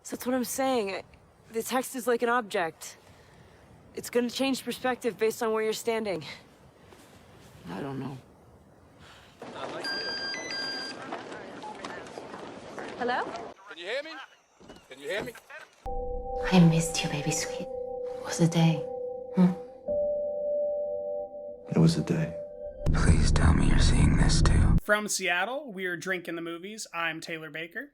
So that's what I'm saying. The text is like an object. It's gonna change perspective based on where you're standing. I don't know. Hello? Can you hear me? Can you hear me? I missed you, baby sweet. It was a day. It was a day. Please tell me you're seeing this too. From Seattle, we're Drinking the Movies. I'm Taylor Baker.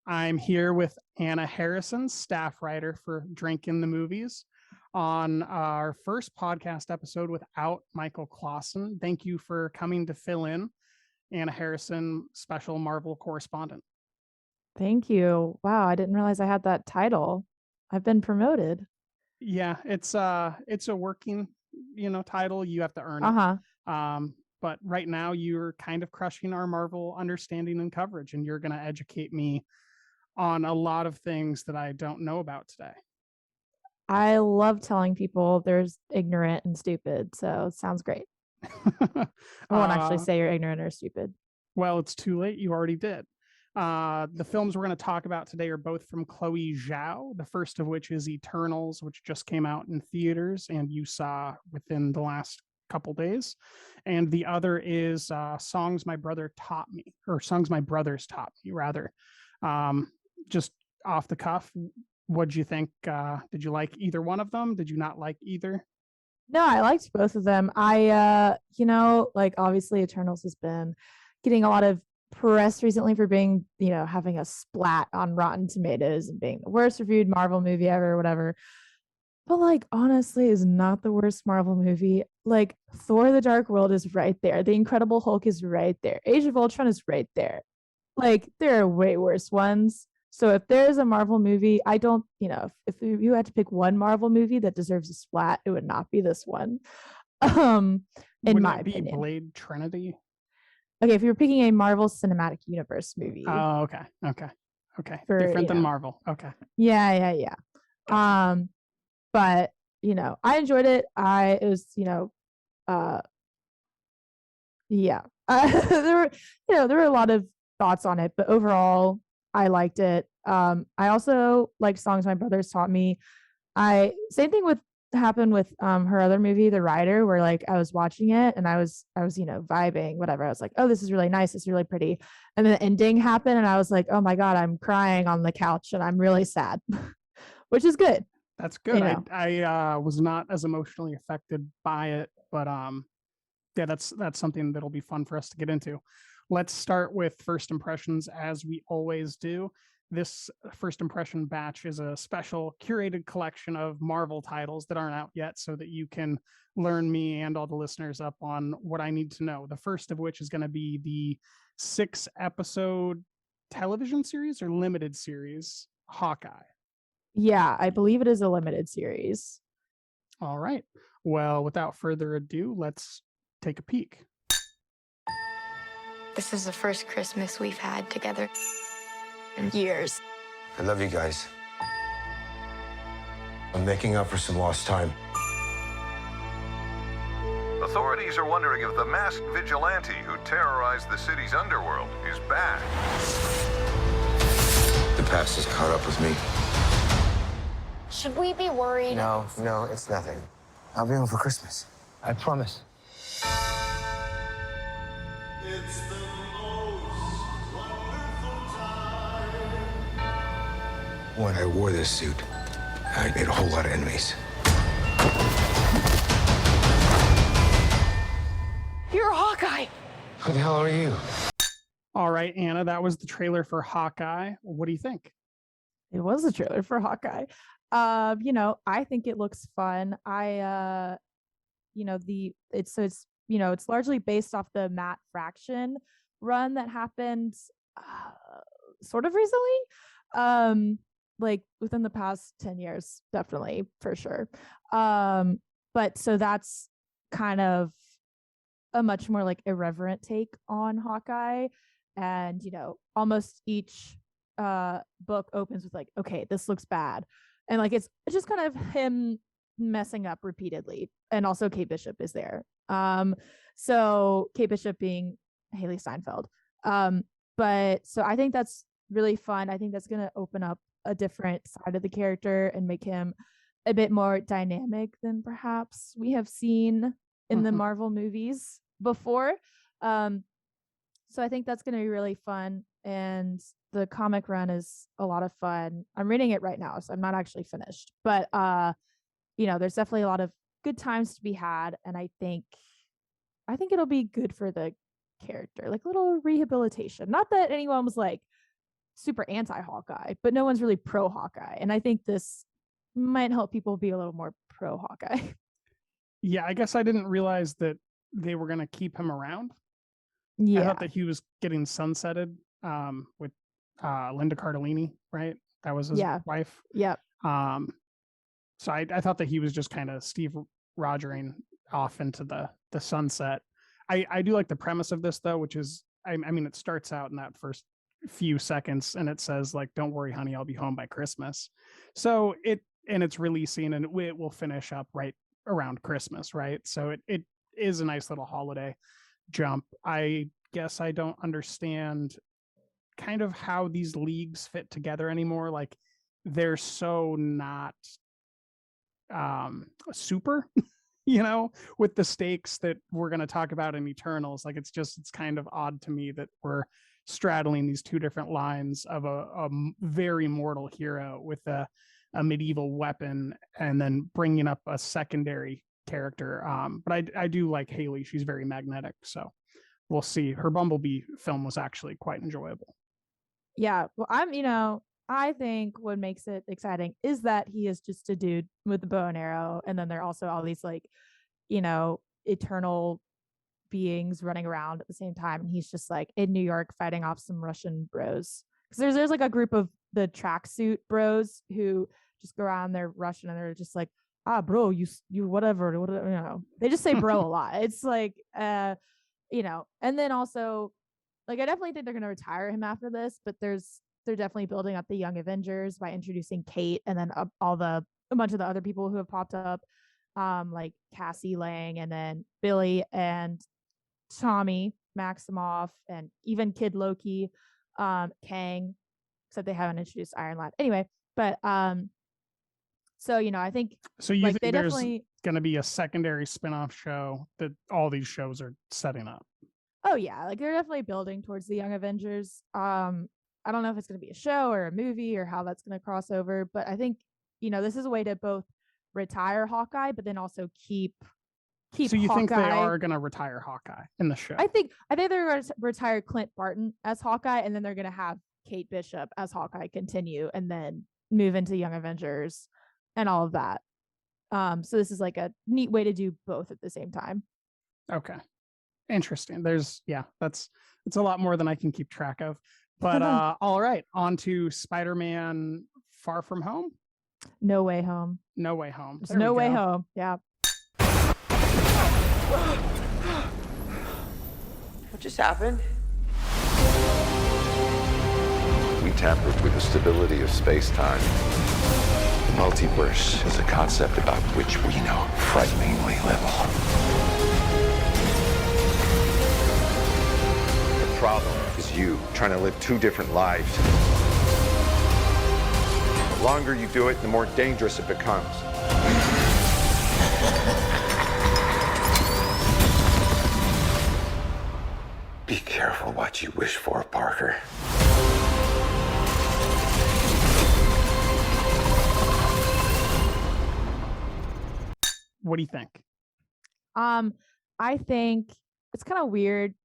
I'm here with Anna Harrison, staff writer for Drinking the Movies, on our first podcast episode without Michael Clausen. Thank you for coming to fill in. Anna Harrison, special Marvel correspondent. Thank you. Wow, I didn't realize I had that title. I've been promoted. Yeah, it's a working, title. You have to earn it. But right now you're kind of crushing our Marvel understanding and coverage, and you're going to educate me on a lot of things that I don't know about today. I love telling people there's ignorant and stupid, so it sounds great. I won't actually say you're ignorant or stupid. Well, it's too late. You already did. The films we're going to talk about today are both from Chloé Zhao, the first of which is Eternals, which just came out in theaters and you saw within the last couple days. And the other is Songs My Brothers Taught Me, rather. Just off the cuff, what'd you think? Did you like either one of them? Did you not like either? No, I liked both of them. Obviously Eternals has been getting a lot of press recently for being, having a splat on Rotten Tomatoes and being the worst reviewed Marvel movie ever, or whatever. But honestly, is not the worst Marvel movie. Thor: The Dark World is right there. The Incredible Hulk is right there. Age of Ultron is right there. There are way worse ones. So if there's a Marvel movie, I don't, if you had to pick one Marvel movie that deserves a splat, it would not be this one. In my opinion. Blade Trinity? Okay, if you're picking a Marvel Cinematic Universe movie. Oh, okay. Different than Marvel. Okay. Yeah. But I enjoyed it. There were a lot of thoughts on it, but overall I liked it. I also liked Songs My Brothers Taught Me. Same thing happened with her other movie, The Rider, where I was watching it and I was vibing, whatever. I was like, oh, this is really nice, this is really pretty. And then the ending happened and I was like, oh my God, I'm crying on the couch and I'm really sad. Which is good. That's good. I was not as emotionally affected by it, but that's something that'll be fun for us to get into. Let's start with first impressions, as we always do. This first impression batch is a special curated collection of Marvel titles that aren't out yet, so that you can learn me and all the listeners up on what I need to know. The first of which is going to be the 6-episode television series or limited series, Hawkeye. Yeah, I believe it is a limited series. All right. Well, without further ado, let's take a peek. This is the first Christmas we've had together in years. I love you guys. I'm making up for some lost time. Authorities are wondering if the masked vigilante who terrorized the city's underworld is back. The past has caught up with me. Should we be worried? No, it's nothing. I'll be home for Christmas. I promise. It's the most wonderful time. When I wore this suit, I made a whole lot of enemies. You're Hawkeye! Who the hell are you? All right, Anna, that was the trailer for Hawkeye. What do you think? It was a trailer for Hawkeye. I think it looks fun. It's largely based off the Matt Fraction run that happened sort of recently. Within the past 10 years, definitely, for sure. But so that's kind of a much more irreverent take on Hawkeye. And, almost each book opens with okay, this looks bad. And it's just kind of him messing up repeatedly. And also Kate Bishop is there. So Kate Bishop being Haley Steinfeld. But so I think that's really fun. I think that's going to open up a different side of the character and make him a bit more dynamic than perhaps we have seen in the Marvel movies before. So I think that's going to be really fun. And the comic run is a lot of fun. I'm reading it right now, so I'm not actually finished. But there's definitely a lot of good times to be had. And I think it'll be good for the character, like a little rehabilitation. Not that anyone was like super anti-Hawkeye, but no one's really pro Hawkeye. And I think this might help people be a little more pro Hawkeye. Yeah, I guess I didn't realize that they were going to keep him around. Yeah. I thought that he was getting sunsetted with Linda Cardellini, right? That was his wife. Yep. So I thought that he was just kind of Steve Rogering off into the sunset. I do like the premise of this though, which is, I mean, it starts out in that first few seconds and it says like, "Don't worry, honey, I'll be home by Christmas." So it's releasing and it will finish up right around Christmas, right? So it is a nice little holiday jump. I guess I don't understand kind of how these leagues fit together anymore. Like they're so not super with the stakes that we're going to talk about in Eternals. Like it's kind of odd to me that we're straddling these two different lines of a very mortal hero with a medieval weapon and then bringing up a secondary character. But I do like Haley. She's very magnetic. So we'll see. Her Bumblebee film was actually quite enjoyable. Yeah. Well, I think what makes it exciting is that he is just a dude with a bow and arrow. And then there are also all these like, eternal beings running around at the same time. And he's just like in New York fighting off some Russian bros. Because there's like a group of the tracksuit bros who just go around, they're Russian and they're just like, bro, you whatever, they just say bro a lot. It's like, and then also like, I definitely think they're going to retire him after this, but they're definitely building up the Young Avengers by introducing Kate and then a bunch of the other people who have popped up, like Cassie Lang and then Billy and Tommy Maximoff and even Kid Loki, Kang, except they haven't introduced Iron Lad. Anyway, but so I think so. You think there's going to be a secondary spinoff show that all these shows are setting up? Oh yeah, like they're definitely building towards the Young Avengers. I don't know if it's going to be a show or a movie or how that's going to cross over, but I think this is a way to both retire Hawkeye, but then also keep. So you Hawkeye. think they are going to retire Hawkeye in the show? I think they're going to retire Clint Barton as Hawkeye, and then they're going to have Kate Bishop as Hawkeye continue, and then move into Young Avengers and all of that. So this is like a neat way to do both at the same time. Okay, interesting. It's a lot more than I can keep track of. But all right, on to Spider-Man: Far From Home. No Way Home. No Way Home. There's no way home. Yeah. What just happened? We tampered with the stability of space-time. The multiverse is a concept about which we know frighteningly little. The problem is you trying to live two different lives. The longer you do it, the more dangerous it becomes. Be careful what you wish for, Parker. What do you think? I think it's kind of weird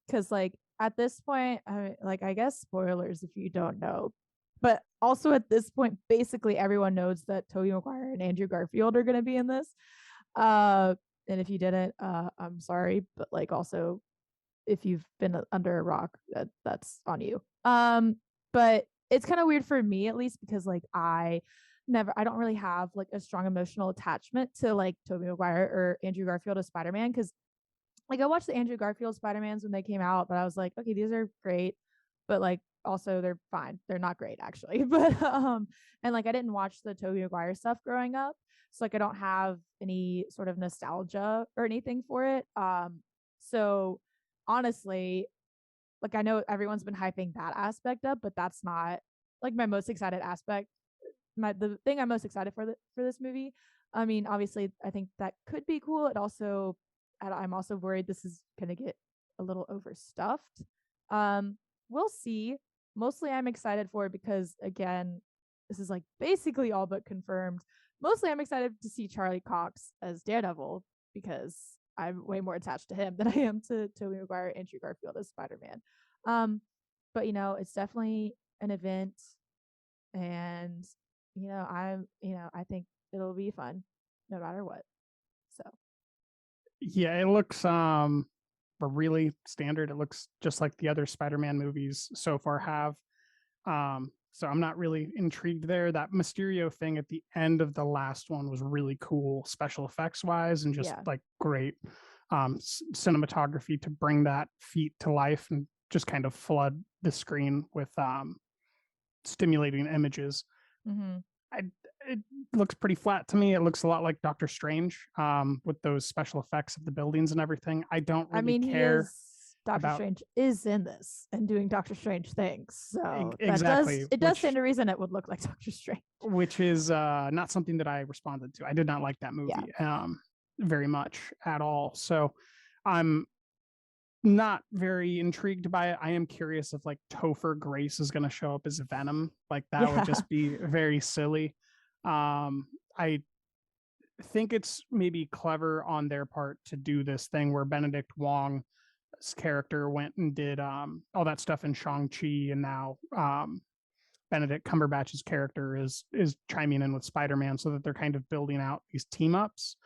because like at this point, I guess spoilers if you don't know, but also at this point, basically everyone knows that Tobey Maguire and Andrew Garfield are going to be in this. And if you didn't, I'm sorry, but like also if you've been under a rock, that's on you. But it's kind of weird for me at least because like I don't really have like a strong emotional attachment to like Tobey Maguire or Andrew Garfield as Spider-Man because like I watched the Andrew Garfield Spider-Mans when they came out, but I was like, okay, these are great, but like also they're fine. They're not great actually. But and like I didn't watch the Tobey Maguire stuff growing up. So like I don't have any sort of nostalgia or anything for it. So honestly, Like, I know everyone's been hyping that aspect up, but that's not like my most excited aspect. The thing I'm most excited for this movie. I mean, obviously, I think that could be cool. I'm also worried this is gonna get a little overstuffed. We'll see. Mostly, I'm excited for it because, again, this is like basically all but confirmed. Mostly, I'm excited to see Charlie Cox as Daredevil because I'm way more attached to him than I am to Tobey Maguire and Andrew Garfield as Spider-Man. But it's definitely an event, and I think it'll be fun no matter what. So Yeah, it looks really standard. It looks just like the other Spider-Man movies so far have. So I'm not really intrigued there. That Mysterio thing at the end of the last one was really cool, special effects wise, and just like great cinematography to bring that feat to life and just kind of flood the screen with stimulating images. It looks pretty flat to me. It looks a lot like Doctor Strange with those special effects of the buildings and everything. I don't really care. Doctor Strange is in this and doing Doctor Strange things. So exactly. It does stand to reason it would look like Doctor Strange. Which is not something that I responded to. I did not like that movie very much at all. So I'm not very intrigued by it. I am curious if like Topher Grace is going to show up as Venom. Like that would just be very silly. I think it's maybe clever on their part to do this thing where Benedict Wong's character went and did all that stuff in Shang-Chi, and now Benedict Cumberbatch's character is chiming in with Spider-Man, so that they're kind of building out these team ups.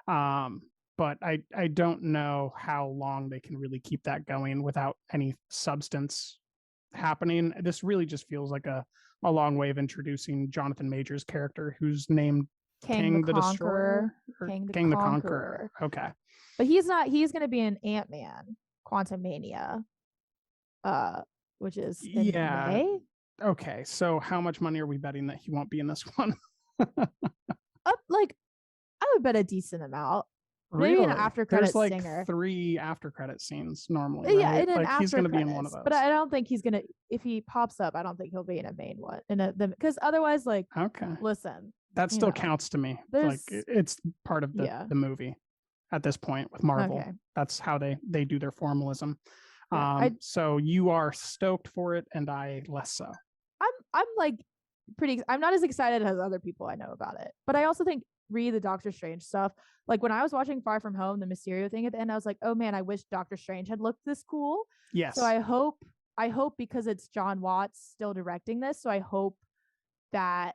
But I don't know how long they can really keep that going without any substance happening. This really just feels like a long way of introducing Jonathan Majors' character, who's named King the Destroyer. King the Conqueror. Okay. But he's not. He's going to be in Ant-Man Quantumania, which is in May. Okay, so how much money are we betting that he won't be in this one? Like, I would bet a decent amount. Really? Maybe an after credit There's like singer. 3 after credit scenes normally. Yeah, right? and like he's going to be in one of those. But I don't think he's gonna. If he pops up, I don't think he'll be in a main one. Because otherwise, like, listen, that still counts to me. Like it's part of the movie at this point with Marvel. Okay. That's how they do their formalism. So you are stoked for it, and I less so. I'm like I'm not as excited as other people I know about it, but I also think read the Doctor Strange stuff. Like when I was watching Far From Home, the Mysterio thing at the end, I was like, oh man, I wish Doctor Strange had looked this cool. Yes. So I hope because it's John Watts still directing this, so I hope that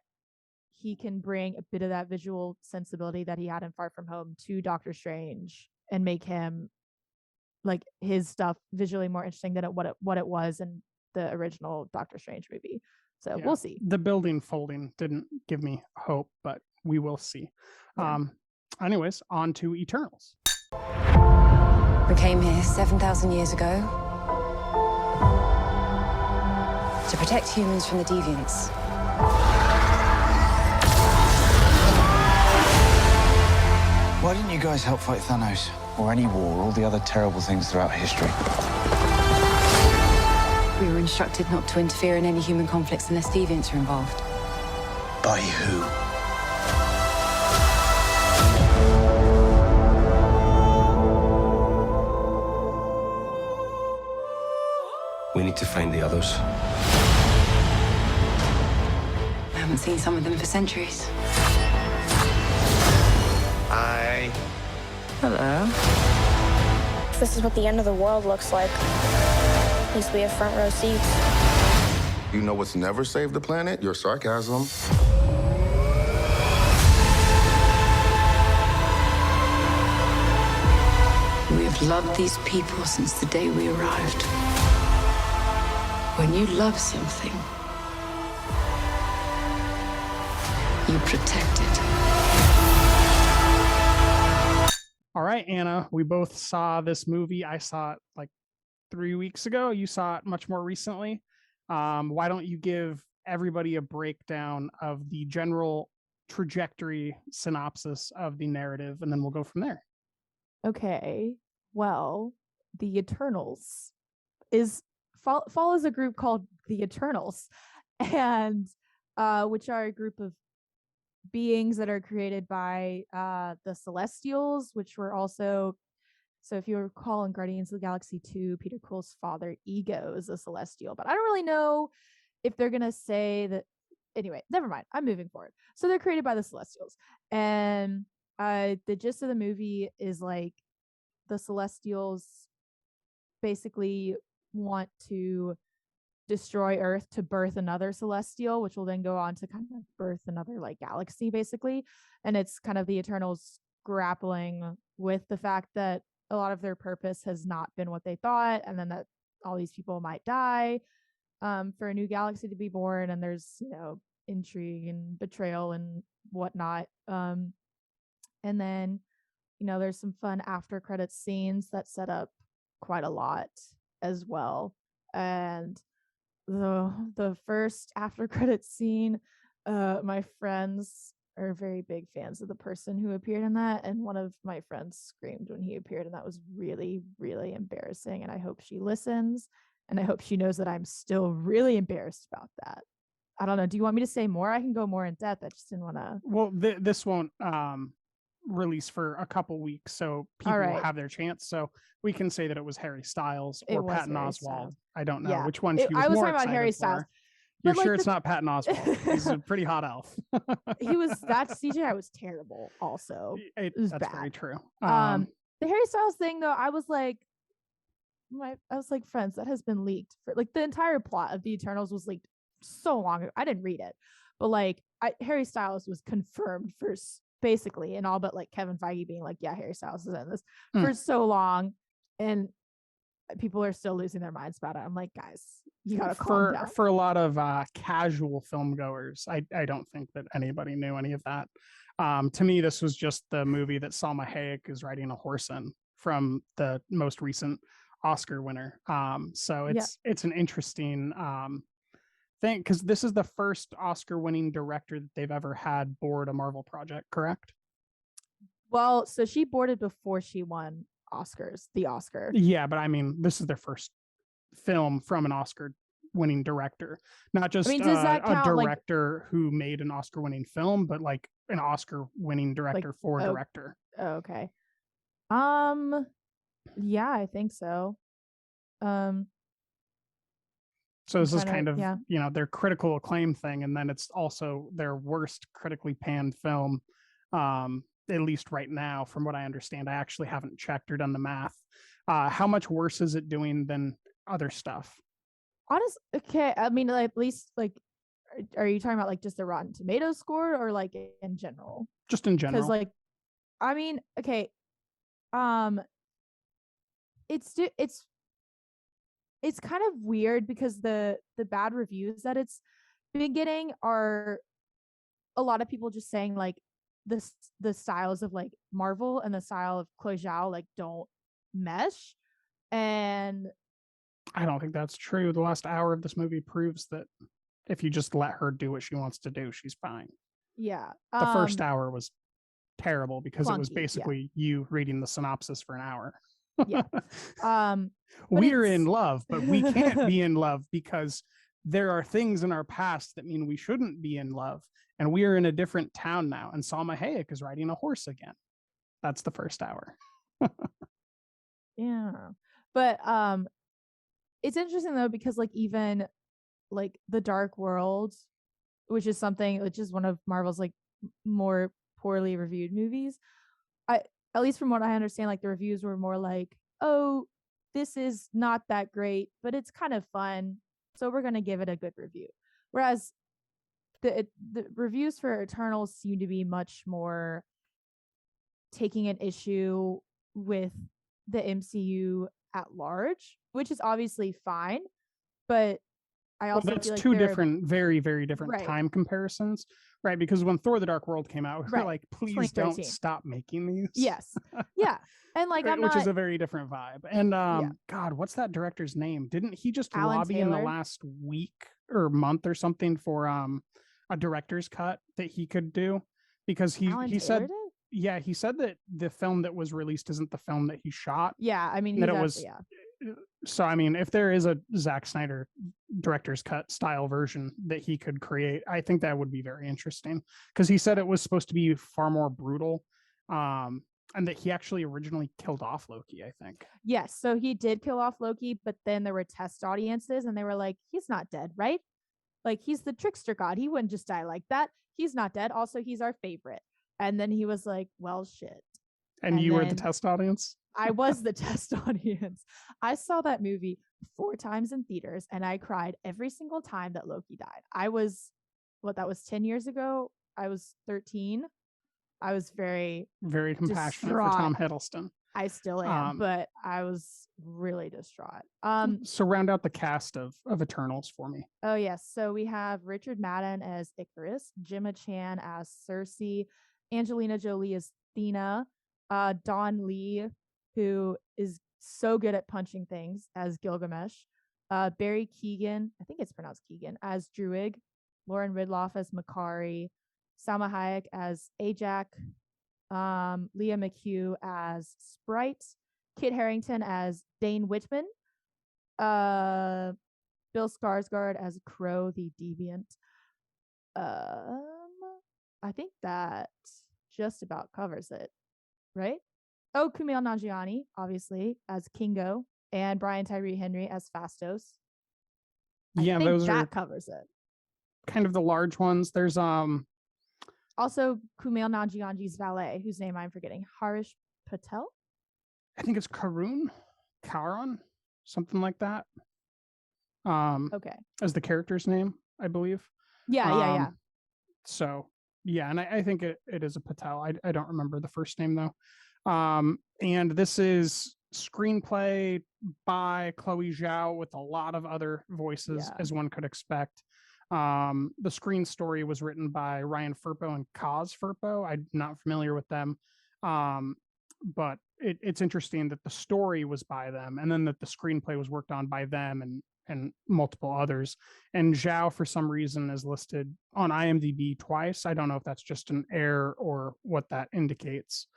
he can bring a bit of that visual sensibility that he had in Far From Home to Doctor Strange and make him like his stuff visually more interesting than what it was in the original Doctor Strange movie. So we'll see. The building folding didn't give me hope, but we will see. Anyways, on to Eternals. We came here 7,000 years ago to protect humans from the deviants. Why didn't you guys help fight Thanos? Or any war, or all the other terrible things throughout history? We were instructed not to interfere in any human conflicts unless deviants are involved. By who? We need to find the others. I haven't seen some of them for centuries. Hi. Hello. This is what the end of the world looks like. At least we have front row seats. You know what's never saved the planet? Your sarcasm. We have loved these people since the day we arrived. When you love something, you protect it. All right, Anna, we both saw this movie. I saw it like 3 weeks ago. You saw it much more recently. Why don't you give everybody a breakdown of the general trajectory synopsis of the narrative, and then we'll go from there. Okay. Well, the Eternals is follows a group called the Eternals, and which are a group of beings that are created by the Celestials, which were also, so if you recall in Guardians of the Galaxy 2, Peter Quill's father Ego is a Celestial, but I don't really know if they're gonna say that. Anyway, never mind, I'm moving forward. So they're created by the Celestials, and the gist of the movie is like the Celestials basically want to destroy Earth to birth another Celestial, which will then go on to kind of birth another like galaxy, basically. And it's kind of the Eternals grappling with the fact that a lot of their purpose has not been what they thought, and then that all these people might die for a new galaxy to be born, and there's, you know, intrigue and betrayal and whatnot. And then, you know, there's some fun after credits scenes that set up quite a lot as well. And the first after credits scene, my friends are very big fans of the person who appeared in that, and one of my friends screamed when he appeared, and that was really, really embarrassing. And I hope she listens, and I hope she knows that I'm still really embarrassed about that. I don't know. Do you want me to say more? I can go more in depth. I just didn't want to. Well, this won't release for a couple weeks, so people will have their chance. So we can say that it was Harry Styles or Patton Oswalt. I don't know which one she was I was more talking about excited Harry for. Styles. You're sure it's not Patton Oswalt? He's a pretty hot elf. That CGI was terrible. Also, it was that's bad. very true. The Harry Styles thing, though, I was like, friends, that has been leaked for like the entire plot of the Eternals was leaked so long ago. I didn't read it, but like Harry Styles was confirmed for basically, and all but like Kevin Feige being like, yeah, Harry Styles is in this for so long, and people are still losing their minds about it. I'm like, guys, you gotta calm down. For a lot of casual film goers, I don't think that anybody knew any of that. To me, this was just the movie that Salma Hayek is riding a horse in from the most recent Oscar winner. So it's an interesting thing, because this is the first Oscar-winning director that they've ever had board a Marvel project, correct? Well, so she boarded before she won the Oscar. Yeah, but I mean, this is their first film from an Oscar-winning director, not just a director who made an Oscar-winning film, but like an Oscar-winning director director. Oh, okay. Yeah, I think so. So this is kind of, you know, their critical acclaim thing, and then it's also their worst critically panned film, at least right now, from what I understand. I actually haven't checked or done the math. How much worse is it doing than other stuff? Okay, I mean, like, at least, like, are you talking about like just the Rotten Tomatoes score, or like in general? Just in general. Because like, I mean, okay, it's kind of weird because the bad reviews that it's been getting are a lot of people just saying like the styles of like Marvel and the style of Chloé Zhao like don't mesh. And I don't think that's true. The last hour of this movie proves that if you just let her do what she wants to do, she's fine. Yeah. The first hour was terrible because it was clunky, basically you reading the synopsis for an hour. Yeah. We're in love, but we can't be in love because there are things in our past that mean we shouldn't be in love. And we are in a different town now. And Salma Hayek is riding a horse again. That's the first hour. Yeah. But it's interesting though, because like even like The Dark World, which is one of Marvel's like more poorly reviewed movies. At least from what I understand, like the reviews were more like, oh, this is not that great, but it's kind of fun, so we're going to give it a good review. Whereas the reviews for Eternals seem to be much more taking an issue with the MCU at large, which is obviously fine, but I also that's feel like two different, very, very different time comparisons, right? Because when Thor: The Dark World came out, we were like, please don't stop making these. Yes. Yeah. And like, which is a very different vibe. And God, what's that director's name? Didn't he just lobby in the last week or month or something for a director's cut that he could do? Because he said, he said that the film that was released isn't the film that he shot. Yeah, I mean, that it was so I mean, if there is a Zack Snyder director's cut style version that he could create, I think that would be very interesting, because he said it was supposed to be far more brutal, and that he actually originally killed off Loki, I think. Yes, so he did kill off Loki, but then there were test audiences and they were like, he's not dead, right? Like, he's the trickster god. He wouldn't just die like that. He's not dead. Also, he's our favorite. And then he was like, well, shit. And you were the test audience? I was the test audience. I saw that movie 4 times in theaters and I cried every single time that Loki died. I was, that was 10 years ago. I was 13. I was very compassionate distraught. for Tom Hiddleston. I still am, but I was really distraught. So round out the cast of Eternals for me. Oh yes, so we have Richard Madden as Icarus, Gemma Chan as Cersei, Angelina Jolie as Thena, Don Lee, who is so good at punching things, as Gilgamesh, Barry Keoghan, I think it's pronounced Keegan, as Druig, Lauren Ridloff as Makari, Salma Hayek as Ajak, Leah McHugh as Sprite, Kit Harington as Dane Whitman, Bill Skarsgård as Crow the Deviant. I think that just about covers it, right? Oh, Kumail Nanjiani, obviously, as Kingo, and Brian Tyree Henry as Fastos. Yeah, those that covers it. Kind of the large ones. There's also Kumail Nanjiani's valet, whose name I'm forgetting, Harish Patel. I think it's Karan, something like that. Okay. As the character's name, I believe. Yeah. So yeah, and I think it is a Patel. I don't remember the first name though. And this is screenplay by Chloé Zhao with a lot of other voices, as one could expect. The screen story was written by Ryan Firpo and Kaz Firpo. I'm not familiar with them. But it's interesting that the story was by them, and then that the screenplay was worked on by them and multiple others. And Zhao, for some reason, is listed on IMDb twice. I don't know if that's just an error or what that indicates.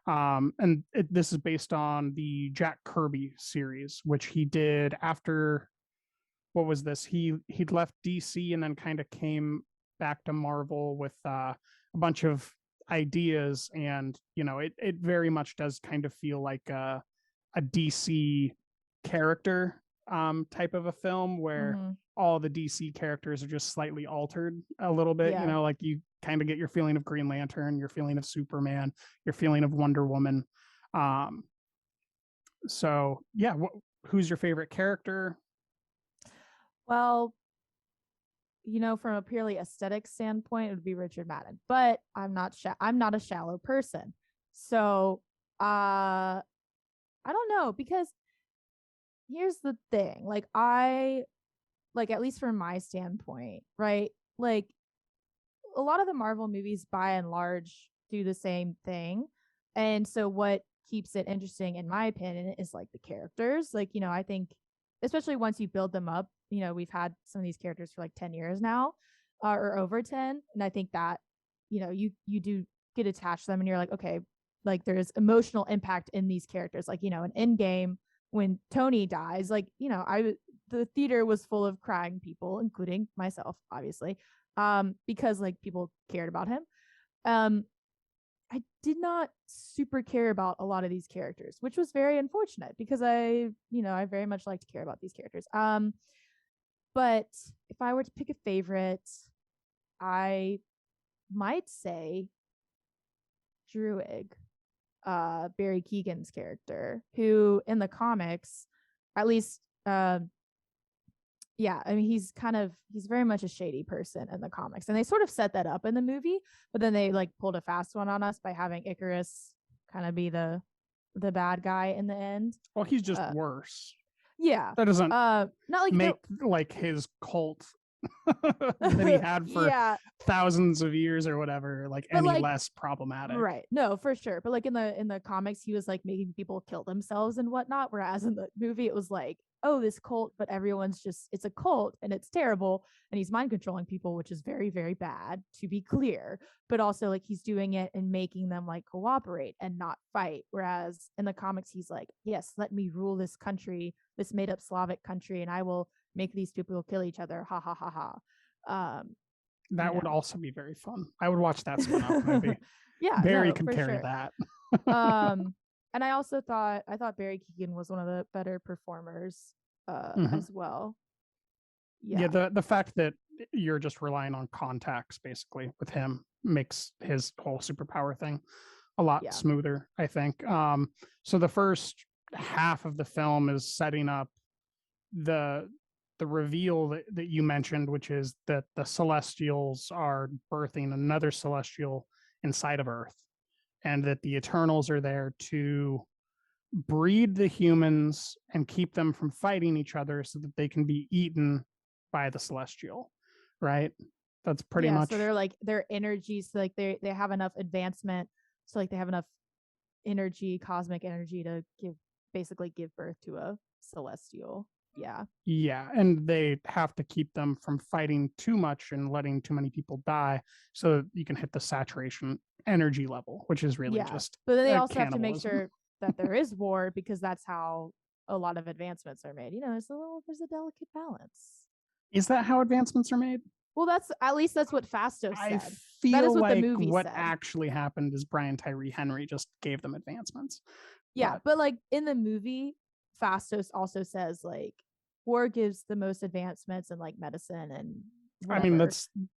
And this is based on the Jack Kirby series, which he did after, what was this? He'd left DC and then kind of came back to Marvel with a bunch of ideas, and it very much does kind of feel like a DC character type of a film where all the DC characters are just slightly altered a little bit. Like you kind of get your feeling of Green Lantern, your feeling of Superman, your feeling of Wonder Woman. So yeah, who's your favorite character? Well, from a purely aesthetic standpoint, it would be Richard Madden, but I'm not a shallow person. So, I don't know, because here's the thing, at least from my standpoint, right? Like a lot of the Marvel movies by and large do the same thing. And so what keeps it interesting, in my opinion, is like the characters. I think especially once you build them up, we've had some of these characters for like 10 years now, or over 10. And I think that, you do get attached to them and you're like, okay, like there's emotional impact in these characters. Like, in Endgame, when Tony dies, the theater was full of crying people, including myself, obviously, because like people cared about him. I did not super care about a lot of these characters, which was very unfortunate because I very much like to care about these characters. But if I were to pick a favorite, I might say Druig, Barry Keoghan's character, who in the comics, at least, he's very much a shady person in the comics, and they sort of set that up in the movie, but then they like pulled a fast one on us by having Icarus kind of be the bad guy in the end. Well, he's just worse. Yeah, that doesn't not like make like his cult that he had for thousands of years or whatever, any less problematic. Right. No, for sure. But like in the comics, he was like making people kill themselves and whatnot. Whereas in the movie, it was like, oh, this cult, but everyone's just, it's a cult and it's terrible. And he's mind controlling people, which is very, very bad, to be clear. But also, like, he's doing it and making them like cooperate and not fight. Whereas in the comics, he's like, yes, let me rule this country, this made up Slavic country, and I will make these people kill each other. Ha ha ha ha. That would also be very fun. I would watch that spin-off movie. Yeah, Barry no, could for carry sure. that. And I also thought Barry Keoghan was one of the better performers as well. Yeah, the fact that you're just relying on contacts basically with him makes his whole superpower thing a lot smoother, I think. So the first half of the film is setting up the reveal that you mentioned, which is that the Celestials are birthing another Celestial inside of Earth, and that the Eternals are there to breed the humans and keep them from fighting each other so that they can be eaten by the Celestial, right? That's pretty much. So they're like their energies, so like they have enough advancement, so like they have enough energy, cosmic energy, to give birth to a Celestial. Yeah, and they have to keep them from fighting too much and letting too many people die, so that you can hit the saturation energy level, which is really just. But then they also have to make sure that there is war, because that's how a lot of advancements are made. There's a delicate balance. Is that how advancements are made? Well, that's what Fastos said. I feel that is what like the movie what said. actually happened is Brian Tyree Henry just gave them advancements. Yeah, but like in the movie, Fastos also says like war gives the most advancements in like medicine and whatever. I mean,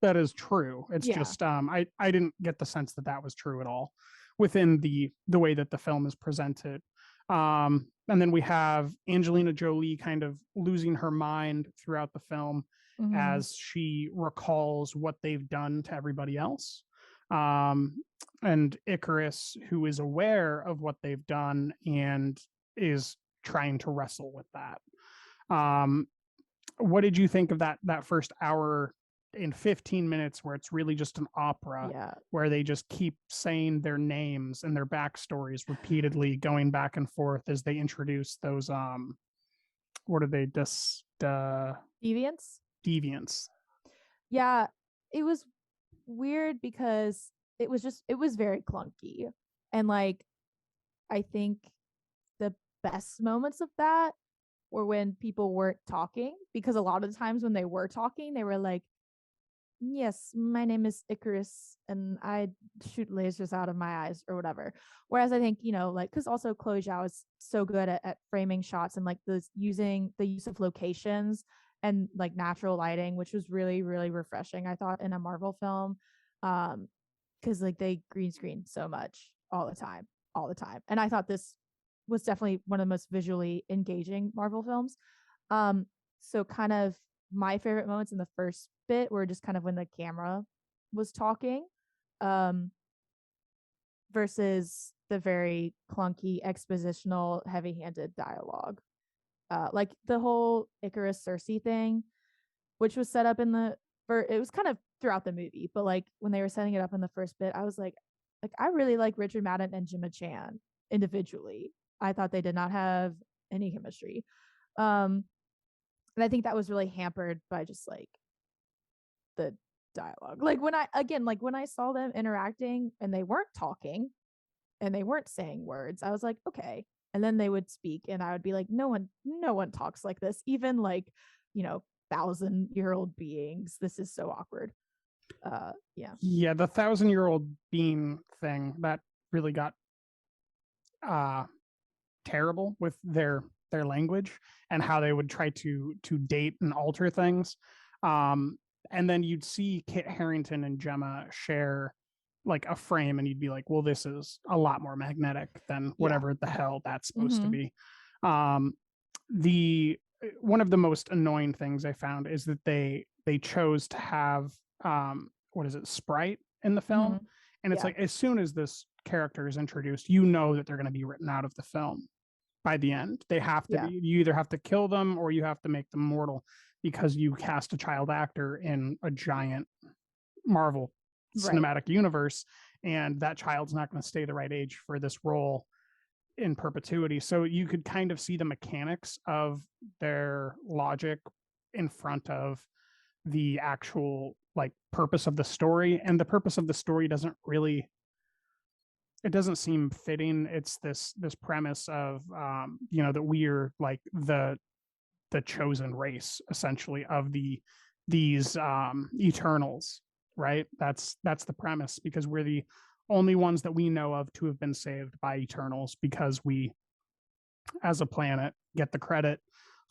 that is true. It's just I didn't get the sense that was true at all within the way that the film is presented. And then we have Angelina Jolie kind of losing her mind throughout the film as she recalls what they've done to everybody else. And Icarus, who is aware of what they've done and is trying to wrestle with that. What did you think of that first hour in 15 minutes where it's really just an opera, where they just keep saying their names and their backstories repeatedly, going back and forth as they introduce those what are they, deviants? Yeah, it was weird because it was very clunky, and like I think the best moments of that were when people weren't talking, because a lot of the times when they were talking, they were like, yes, my name is Icarus and I shoot lasers out of my eyes or whatever. Whereas I think, like, because also Chloé Zhao is so good at framing shots and like using the use of locations and like natural lighting, which was really, really refreshing, I thought, in a Marvel film. Because like they green screen so much all the time. And I thought this was definitely one of the most visually engaging Marvel films. So kind of my favorite moments in the first bit were just kind of when the camera was talking, versus the very clunky, expositional, heavy-handed dialogue. Like the whole Icarus Cersei thing, which was set up it was kind of throughout the movie, but like when they were setting it up in the first bit, I was like I really like Richard Madden and Gemma Chan individually. I thought they did not have any chemistry. And I think that was really hampered by just like the dialogue. Like when I saw them interacting and they weren't talking and they weren't saying words, I was like, okay. And then they would speak and I would be like, no one talks like this. Even like, 1,000-year-old beings. This is so awkward. Yeah, the 1,000-year-old being thing that really got terrible with their language and how they would try to date and alter things. And then you'd see Kit Harington and Gemma share like a frame and you'd be like, well, this is a lot more magnetic than whatever the hell that's supposed to be. One of the most annoying things I found is that they chose to have Sprite in the film. And it's like, as soon as this character is introduced, that they're going to be written out of the film by the end. They have to be, you either have to kill them or you have to make them mortal, because you cast a child actor in a giant Marvel cinematic universe, and that child's not going to stay the right age for this role. in perpetuity. So you could kind of see the mechanics of their logic in front of the actual like purpose of the story, and the purpose of the story doesn't seem fitting. It's this premise of that we're like the chosen race essentially of these Eternals, right? That's the premise, because we're the only ones that we know of to have been saved by Eternals, because we as a planet get the credit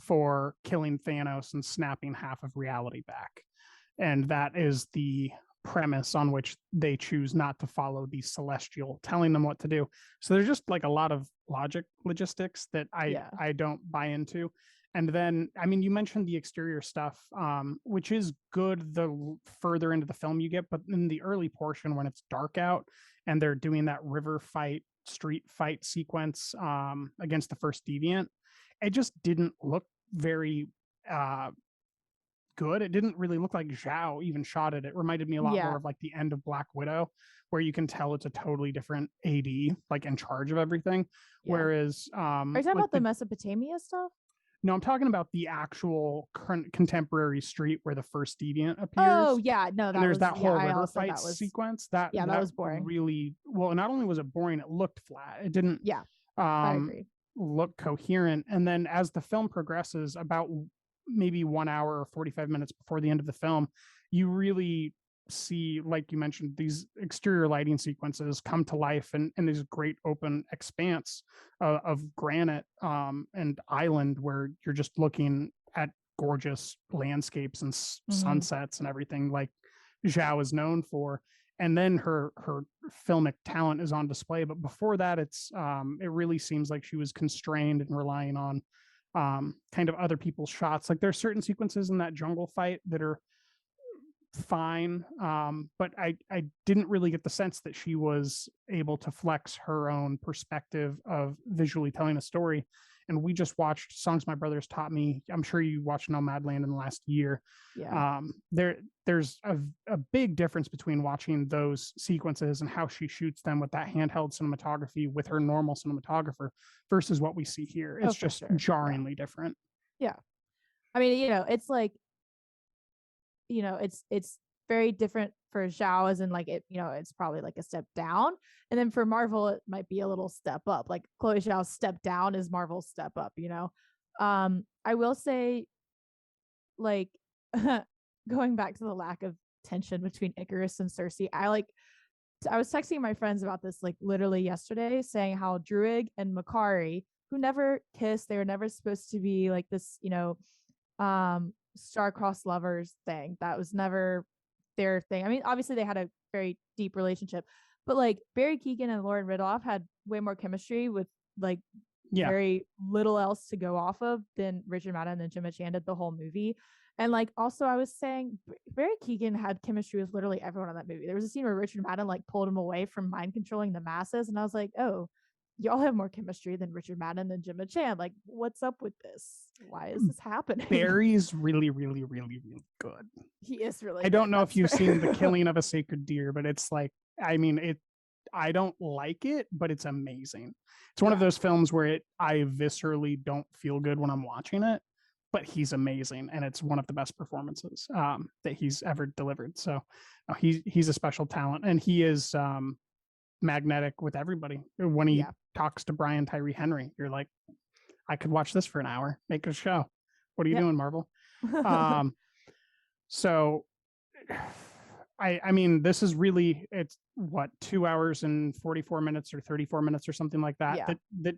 for killing Thanos and snapping half of reality back. And that is the premise on which they choose not to follow the Celestial telling them what to do. So there's just like a lot of logistics that I don't buy into. And then, I mean, you mentioned the exterior stuff, which is good the further into the film you get, but in the early portion when it's dark out and they're doing that street fight sequence against the first deviant, it just didn't look very good. It didn't really look like Zhao even shot it. It reminded me a lot more of like the end of Black Widow, where you can tell it's a totally different AD, like in charge of everything. Whereas are you talking about the Mesopotamia stuff? No, I'm talking about the actual current contemporary street where the first deviant appears. Oh yeah, no, and there's that whole river fight sequence. That was boring. Really, well, not only was it boring, it looked flat. It didn't. I agree. Look coherent. And then as the film progresses, about maybe 1 hour or 45 minutes before the end of the film, you really see, like you mentioned, these exterior lighting sequences come to life and this great open expanse of granite and island where you're just looking at gorgeous landscapes and sunsets and everything like Zhao is known for. And then her filmic talent is on display. But before that, it really seems like she was constrained and relying on kind of other people's shots. Like there's certain sequences in that jungle fight that are fine, but I didn't really get the sense that she was able to flex her own perspective of visually telling a story. And we just watched Songs My Brothers Taught Me. I'm sure you watched Nomadland in the last year. There's a big difference between watching those sequences and how she shoots them with that handheld cinematography with her normal cinematographer versus what we see here. It's just jarringly different. I mean, it's like, it's very different for Zhao, as in like it's probably like a step down, and then for Marvel it might be a little step up. Like Chloé Zhao's step down is Marvel's step up. I will say, like going back to the lack of tension between Icarus and Cersei, I was texting my friends about this like literally yesterday, saying how Druig and Makari, who never kissed, they were never supposed to be like this, star-crossed lovers thing. That was never their thing. I mean, obviously they had a very deep relationship, but like Barry Keoghan and Lauren Ridloff had way more chemistry with like very little else to go off of than Richard Madden and Gemma Chan did the whole movie. And like also I was saying Barry Keoghan had chemistry with literally everyone in that movie. There was a scene where Richard Madden like pulled him away from mind controlling the masses, and I was like, oh, y'all have more chemistry than Richard Madden and Gemma Chan. Like, what's up with this? Why is this happening? Barry's really, really, really, really good. He is really I don't know if you've seen The Killing of a Sacred Deer, but it's like, I mean, I don't like it, but it's amazing. It's one of those films where I viscerally don't feel good when I'm watching it, but he's amazing. And it's one of the best performances that he's ever delivered. So he's a special talent, and he is magnetic with everybody. When he talks to Brian Tyree Henry, you're like, I could watch this for an hour, make a show. What are you doing, Marvel? So I mean, this is really, it's what, 2 hours and 44 minutes or 34 minutes or something like that. That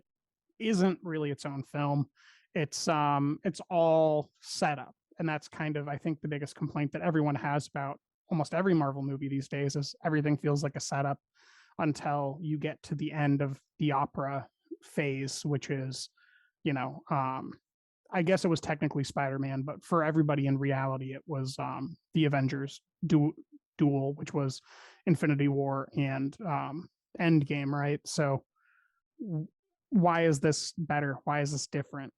isn't really its own film. It's all set up. And that's kind of, I think, the biggest complaint that everyone has about almost every Marvel movie these days is everything feels like a setup until you get to the end of the opera phase, which is, I guess it was technically Spider-Man, but for everybody in reality, it was the Avengers duel, which was Infinity War and Endgame, right? So why is this better? Why is this different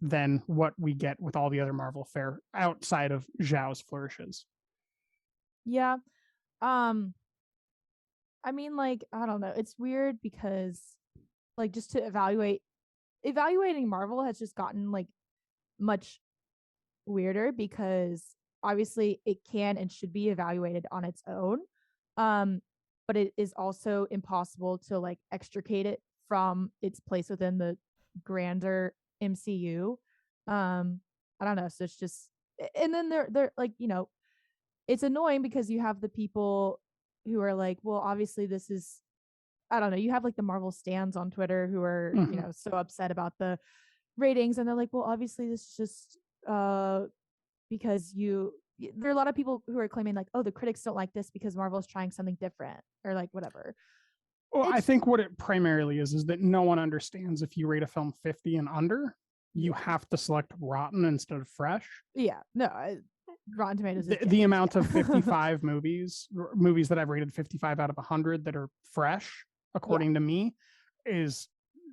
than what we get with all the other Marvel fare outside of Zhao's flourishes? Yeah. I mean, like, I don't know. It's weird because like just to evaluating Marvel has just gotten like much weirder because obviously it can and should be evaluated on its own. But it is also impossible to like extricate it from its place within the grander MCU. I don't know. So it's just, and then they're like, it's annoying because you have the people who are like, well, obviously this is, I don't know. You have like the Marvel stans on Twitter who are, so upset about the ratings, and they're like, well, obviously this is just because there are a lot of people who are claiming like, oh, the critics don't like this because Marvel's trying something different or like whatever. Well, I think what it primarily is that no one understands if you rate a film 50 and under, you have to select rotten instead of fresh. Yeah, no, Rotten Tomatoes. The amount of 55 movies that I've rated 55 out of 100 that are fresh, according to me, is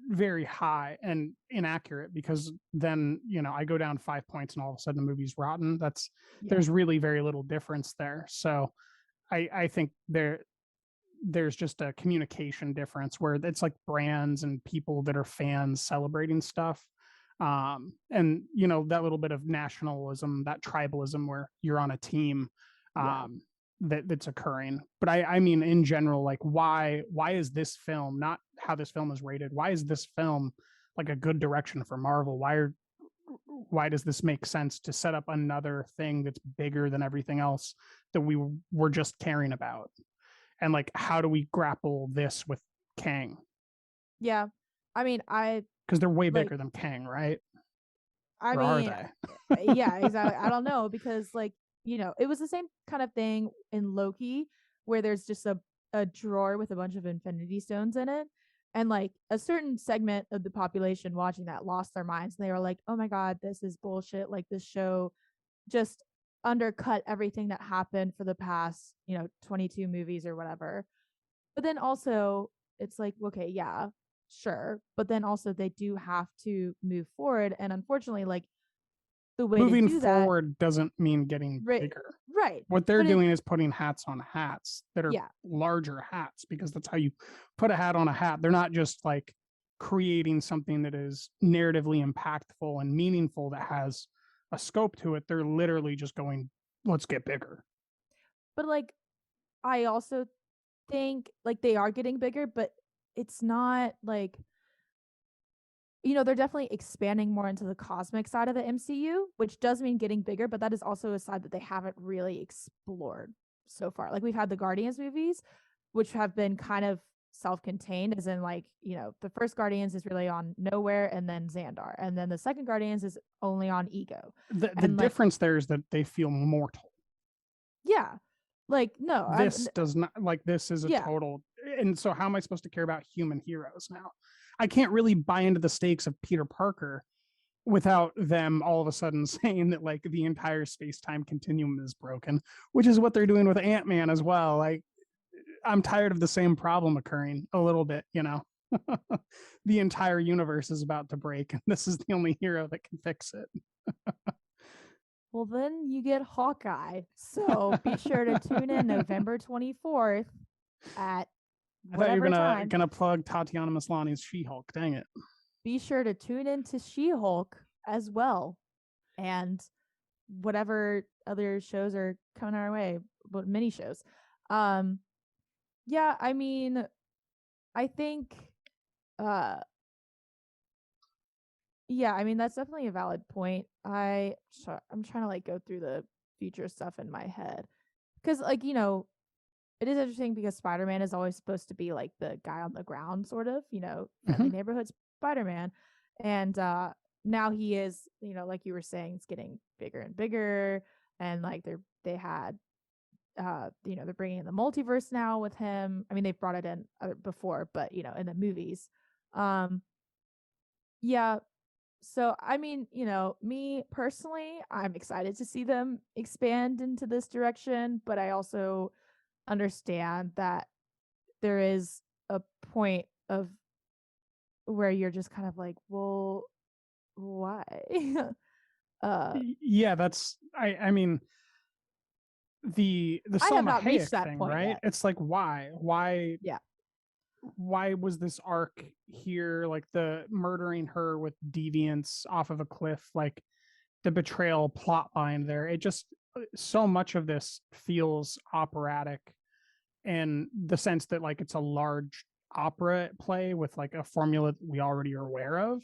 very high and inaccurate, because then I go down 5 points and all of a sudden the movie's rotten. There's really very little difference there. So I think there's just a communication difference where it's like brands and people that are fans celebrating stuff, and that little bit of nationalism, that tribalism where you're on a team, that's occurring. But I mean, in general, like why is this film, not how this film is rated, why is this film like a good direction for Marvel? Why does this make sense to set up another thing that's bigger than everything else that we were just caring about? And like, how do we grapple this with Kang? Yeah, I mean, because they're way bigger than Kang, right? I or mean, are they? Yeah, exactly. I don't know, because like, it was the same kind of thing in Loki, where there's just a drawer with a bunch of Infinity Stones in it. And like a certain segment of the population watching that lost their minds. And they were like, oh my God, this is bullshit. Like, this show just undercut everything that happened for the past, 22 movies or whatever. But then also it's like, okay, yeah, sure. But then also they do have to move forward. And unfortunately, like, the way moving to do forward doesn't mean getting bigger. Right. What they're doing is putting hats on hats that are Yeah. larger hats, because that's how you put a hat on a hat. They're not just like creating something that is narratively impactful and meaningful that has a scope to it. They're literally just going, let's get bigger. But like, I also think like they are getting bigger, but it's not like, they're definitely expanding more into the cosmic side of the MCU, which does mean getting bigger, but that is also a side that they haven't really explored so far. Like, we've had the Guardians movies, which have been kind of self-contained, as in like, the first Guardians is really on Nowhere and then Xandar, and then the second Guardians is only on Ego. The difference there is that they feel mortal. Yeah. Like, no, this does not, like, this is a total. And so how am I supposed to care about human heroes now? I can't really buy into the stakes of Peter Parker without them all of a sudden saying that like the entire space-time continuum is broken, which is what they're doing with Ant-Man as well. Like, I'm tired of the same problem occurring a little bit, the entire universe is about to break, and this is the only hero that can fix it. Well, then you get Hawkeye. So be sure to tune in November 24th at I thought you were time. gonna plug Tatiana Maslany's She-Hulk. Dang it. Be sure to tune into She-Hulk as well, and whatever other shows are coming our way, but mini shows. Yeah, I mean, I think yeah, I mean, that's definitely a valid point. I'm trying to like go through the future stuff in my head, because like, it is interesting because Spider-Man is always supposed to be like the guy on the ground, sort of, friendly neighborhood Spider-Man. And now he is, like you were saying, it's getting bigger and bigger. And like they had, they're bringing in the multiverse now with him. I mean, they've brought it in before, but, in the movies. Yeah. So, I mean, me personally, I'm excited to see them expand into this direction, but I also understand that there is a point of where you're just kind of like, well, why? Yeah, that's I mean the I have Salma not reached Hayek that thing, point right? yet. It's like, why Yeah. why was this arc here, like the murdering her with deviance off of a cliff, like the betrayal plot line there. It just, so much of this feels operatic in the sense that like it's a large opera play with like a formula that we already are aware of,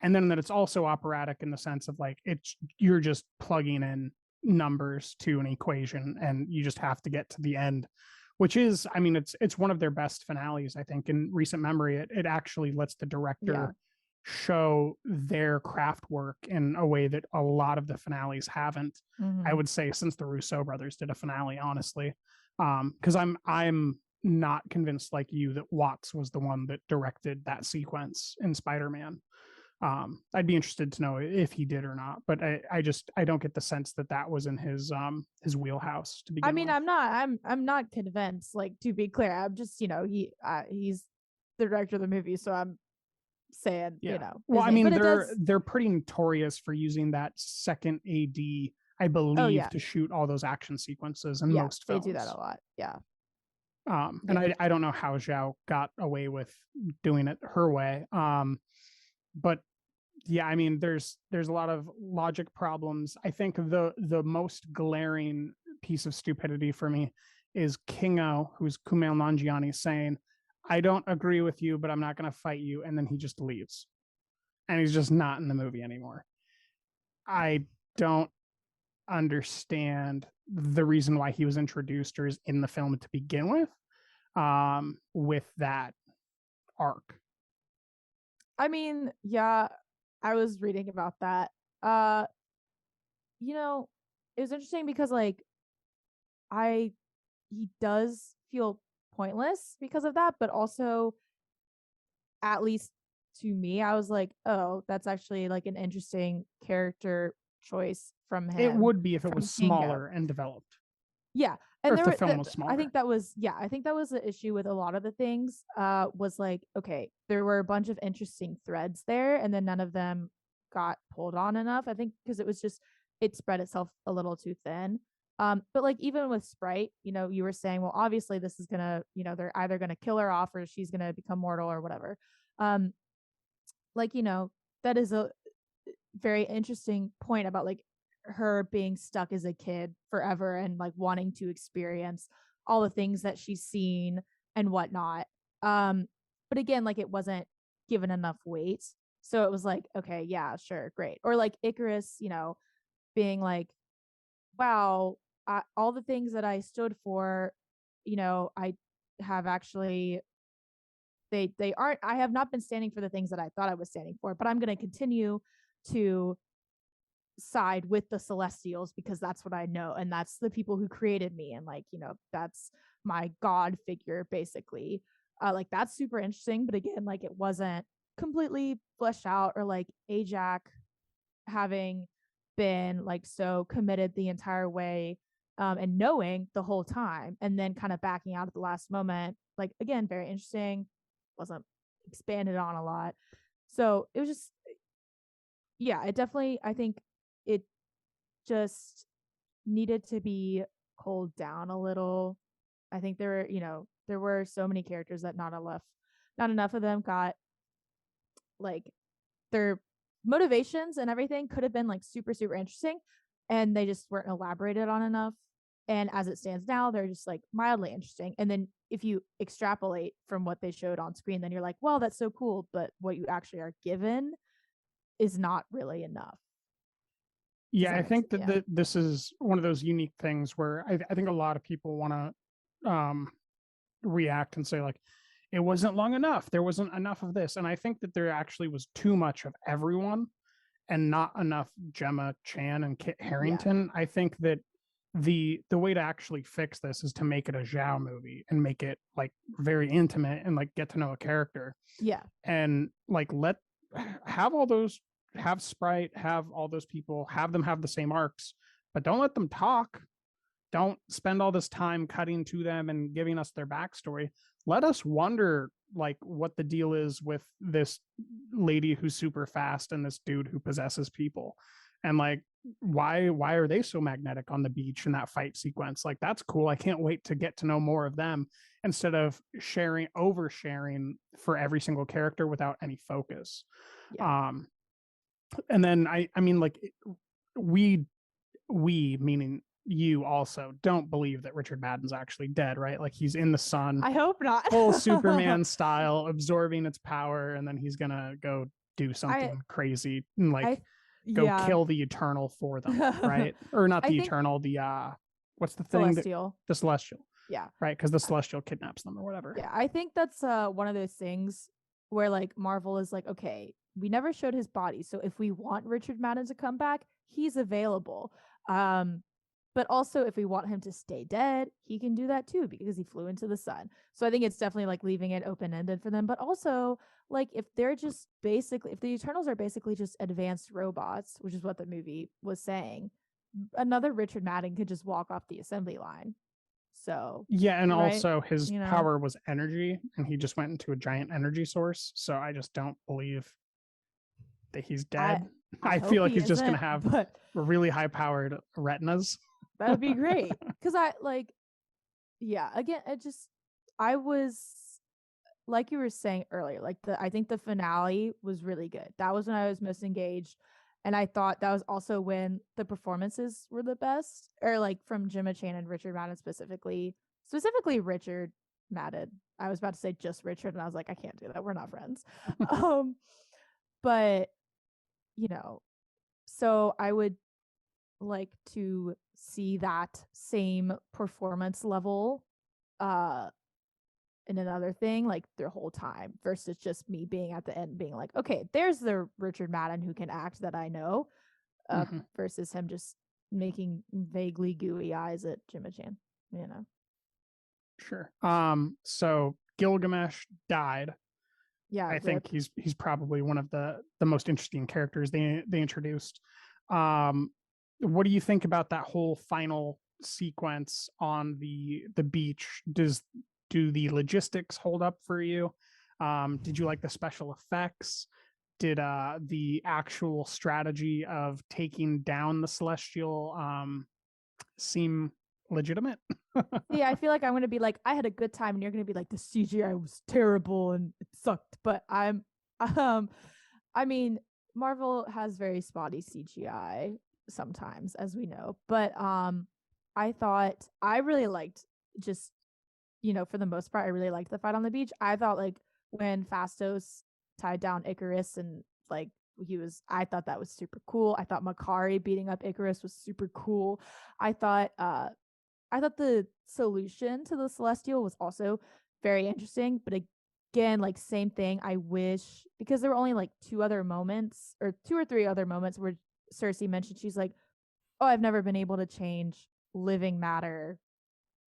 and then that it's also operatic in the sense of like it's, you're just plugging in numbers to an equation and you just have to get to the end, which is, I mean, it's one of their best finales, I think, in recent memory. It actually lets the director show their craft work in a way that a lot of the finales haven't. I would say since the Russo brothers did a finale, honestly. Because I'm not convinced like you that Watts was the one that directed that sequence in Spider-Man. I'd be interested to know if he did or not, but I don't get the sense that that was in his wheelhouse to begin I mean, with. I'm not convinced, like, to be clear. I'm just, he's the director of the movie, so I'm saying, Well, I mean, but they're pretty notorious for using that second AD, I believe, to shoot all those action sequences in most films. They do that a lot. Yeah. And I don't know how Zhao got away with doing it her way. But yeah, I mean, there's a lot of logic problems. I think the most glaring piece of stupidity for me is Kingo, who's Kumail Nanjiani, saying, "I don't agree with you, but I'm not going to fight you," and then he just leaves, and he's just not in the movie anymore. I don't understand the reason why he was introduced or is in the film to begin with that arc. I mean, yeah, I was reading about that. It was interesting because like he does feel pointless because of that, but also, at least to me, I was like, oh, that's actually like an interesting character choice from him. It would be if it from was Kingo. smaller and developed. Yeah. And Or there if the were, film was smaller. I think that was the issue with a lot of the things. Was like, okay, there were a bunch of interesting threads there, and then none of them got pulled on enough. I think because it spread itself a little too thin. But like even with Sprite, you were saying, well, obviously this is gonna, they're either gonna kill her off or she's gonna become mortal or whatever. That is a very interesting point about like her being stuck as a kid forever and like wanting to experience all the things that she's seen and whatnot. But again, like it wasn't given enough weight. So it was like, okay, yeah, sure, great. Or like Icarus, being like, wow, all the things that I stood for, I have actually, they aren't, I have not been standing for the things that I thought I was standing for, but I'm going to continue to side with the Celestials because that's what I know, and that's the people who created me, and like, that's my god figure basically. Like that's super interesting, but again, like it wasn't completely fleshed out, or like Ajak having been like so committed the entire way, and knowing the whole time, and then kind of backing out at the last moment. Like again, very interesting, wasn't expanded on a lot. So it was just, yeah, it definitely, I think it just needed to be culled down a little. I think there were so many characters that not enough of them got like their motivations and everything could have been like super, super interesting, and they just weren't elaborated on enough. And as it stands now, they're just like mildly interesting. And then if you extrapolate from what they showed on screen, then you're like, well, that's so cool, but what you actually are given is not really enough. Yeah, I think that this is one of those unique things where I think a lot of people want to react and say like, it wasn't long enough, there wasn't enough of this, and I think that there actually was too much of everyone and not enough Gemma Chan and Kit Harington. I think that the way to actually fix this is to make it a Zhao movie and make it like very intimate and like get to know a character. Yeah. And like have Sprite, have all those people, have them have the same arcs, but don't let them talk. Don't spend all this time cutting to them and giving us their backstory. Let us wonder like what the deal is with this lady who's super fast and this dude who possesses people. And like, why are they so magnetic on the beach in that fight sequence? Like, that's cool. I can't wait to get to know more of them instead of oversharing for every single character without any focus. Yeah. And then I mean, like, we meaning you also don't believe that Richard Madden's actually dead, right? Like, he's in the sun, I hope not. full Superman style, absorbing its power, and then he's gonna go do something crazy and like go kill the Eternal for them, right? Or not the Eternal, the what's the thing? Celestial. The Celestial. Yeah. Right, because the Celestial kidnaps them or whatever. Yeah, I think that's one of those things where like Marvel is like, okay, we never showed his body, so if we want Richard Madden to come back, he's available. But also if we want him to stay dead, he can do that too because he flew into the sun. So I think it's definitely like leaving it open-ended for them. But also, like, if they're just basically, if the Eternals are basically just advanced robots, which is what the movie was saying, another Richard Madden could just walk off the assembly line. So yeah, and right? also his power was energy, and he just went into a giant energy source. So I just don't believe that he's dead. I feel like he's just gonna have really high-powered retinas. That would be great. Because I was like you were saying earlier, like I think the finale was really good. That was when I was most engaged. And I thought that was also when the performances were the best, or like from Gemma Chan and Richard Madden specifically Richard Madden. I was about to say just Richard, and I was like, I can't do that. We're not friends. But so I would like to see that same performance level in another thing, like their whole time, versus just me being at the end being like, okay, there's the Richard Madden who can act that I know, versus him just making vaguely gooey eyes at Gemma Chan, Sure. So Gilgamesh died. Yeah, I think he's probably one of the most interesting characters they introduced. What do you think about that whole final sequence on the beach? Do the logistics hold up for you? Did you like the special effects? Did the actual strategy of taking down the Celestial seem legitimate? Yeah, I feel like I'm gonna be like, I had a good time, and you're gonna be like, the CGI was terrible and it sucked. But I mean, Marvel has very spotty CGI sometimes, as we know. But I thought I really liked just, for the most part, I really liked the fight on the beach. I thought like when Phastos tied down Icarus and like I thought that was super cool. I thought Makari beating up Icarus was super cool. I thought the solution to the Celestial was also very interesting, but again, like same thing. I wish, because there were only like two or three other moments where Cersei mentioned, she's like, oh, I've never been able to change living matter.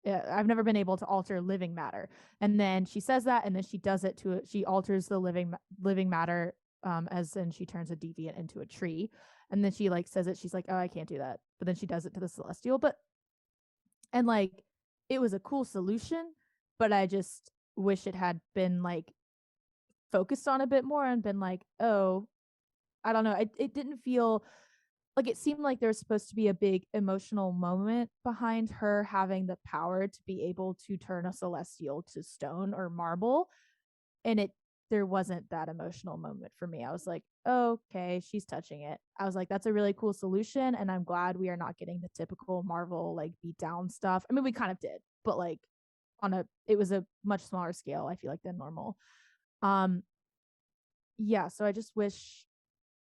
I've never been able to alter living matter. And then she says that, and then she does it she alters the living matter, as in she turns a deviant into a tree. And then she like says it, she's like, oh, I can't do that. But then she does it to the Celestial. And like, it was a cool solution, but I just wish it had been like focused on a bit more and been like, oh, I don't know. It didn't feel like, it seemed like there was supposed to be a big emotional moment behind her having the power to be able to turn a Celestial to stone or marble. And there wasn't that emotional moment for me. I was like, oh, okay, she's touching it. I was like, that's a really cool solution, and I'm glad we are not getting the typical Marvel like beat down stuff. I mean, we kind of did, but like it was a much smaller scale, I feel like, than normal. Yeah, so I just wish,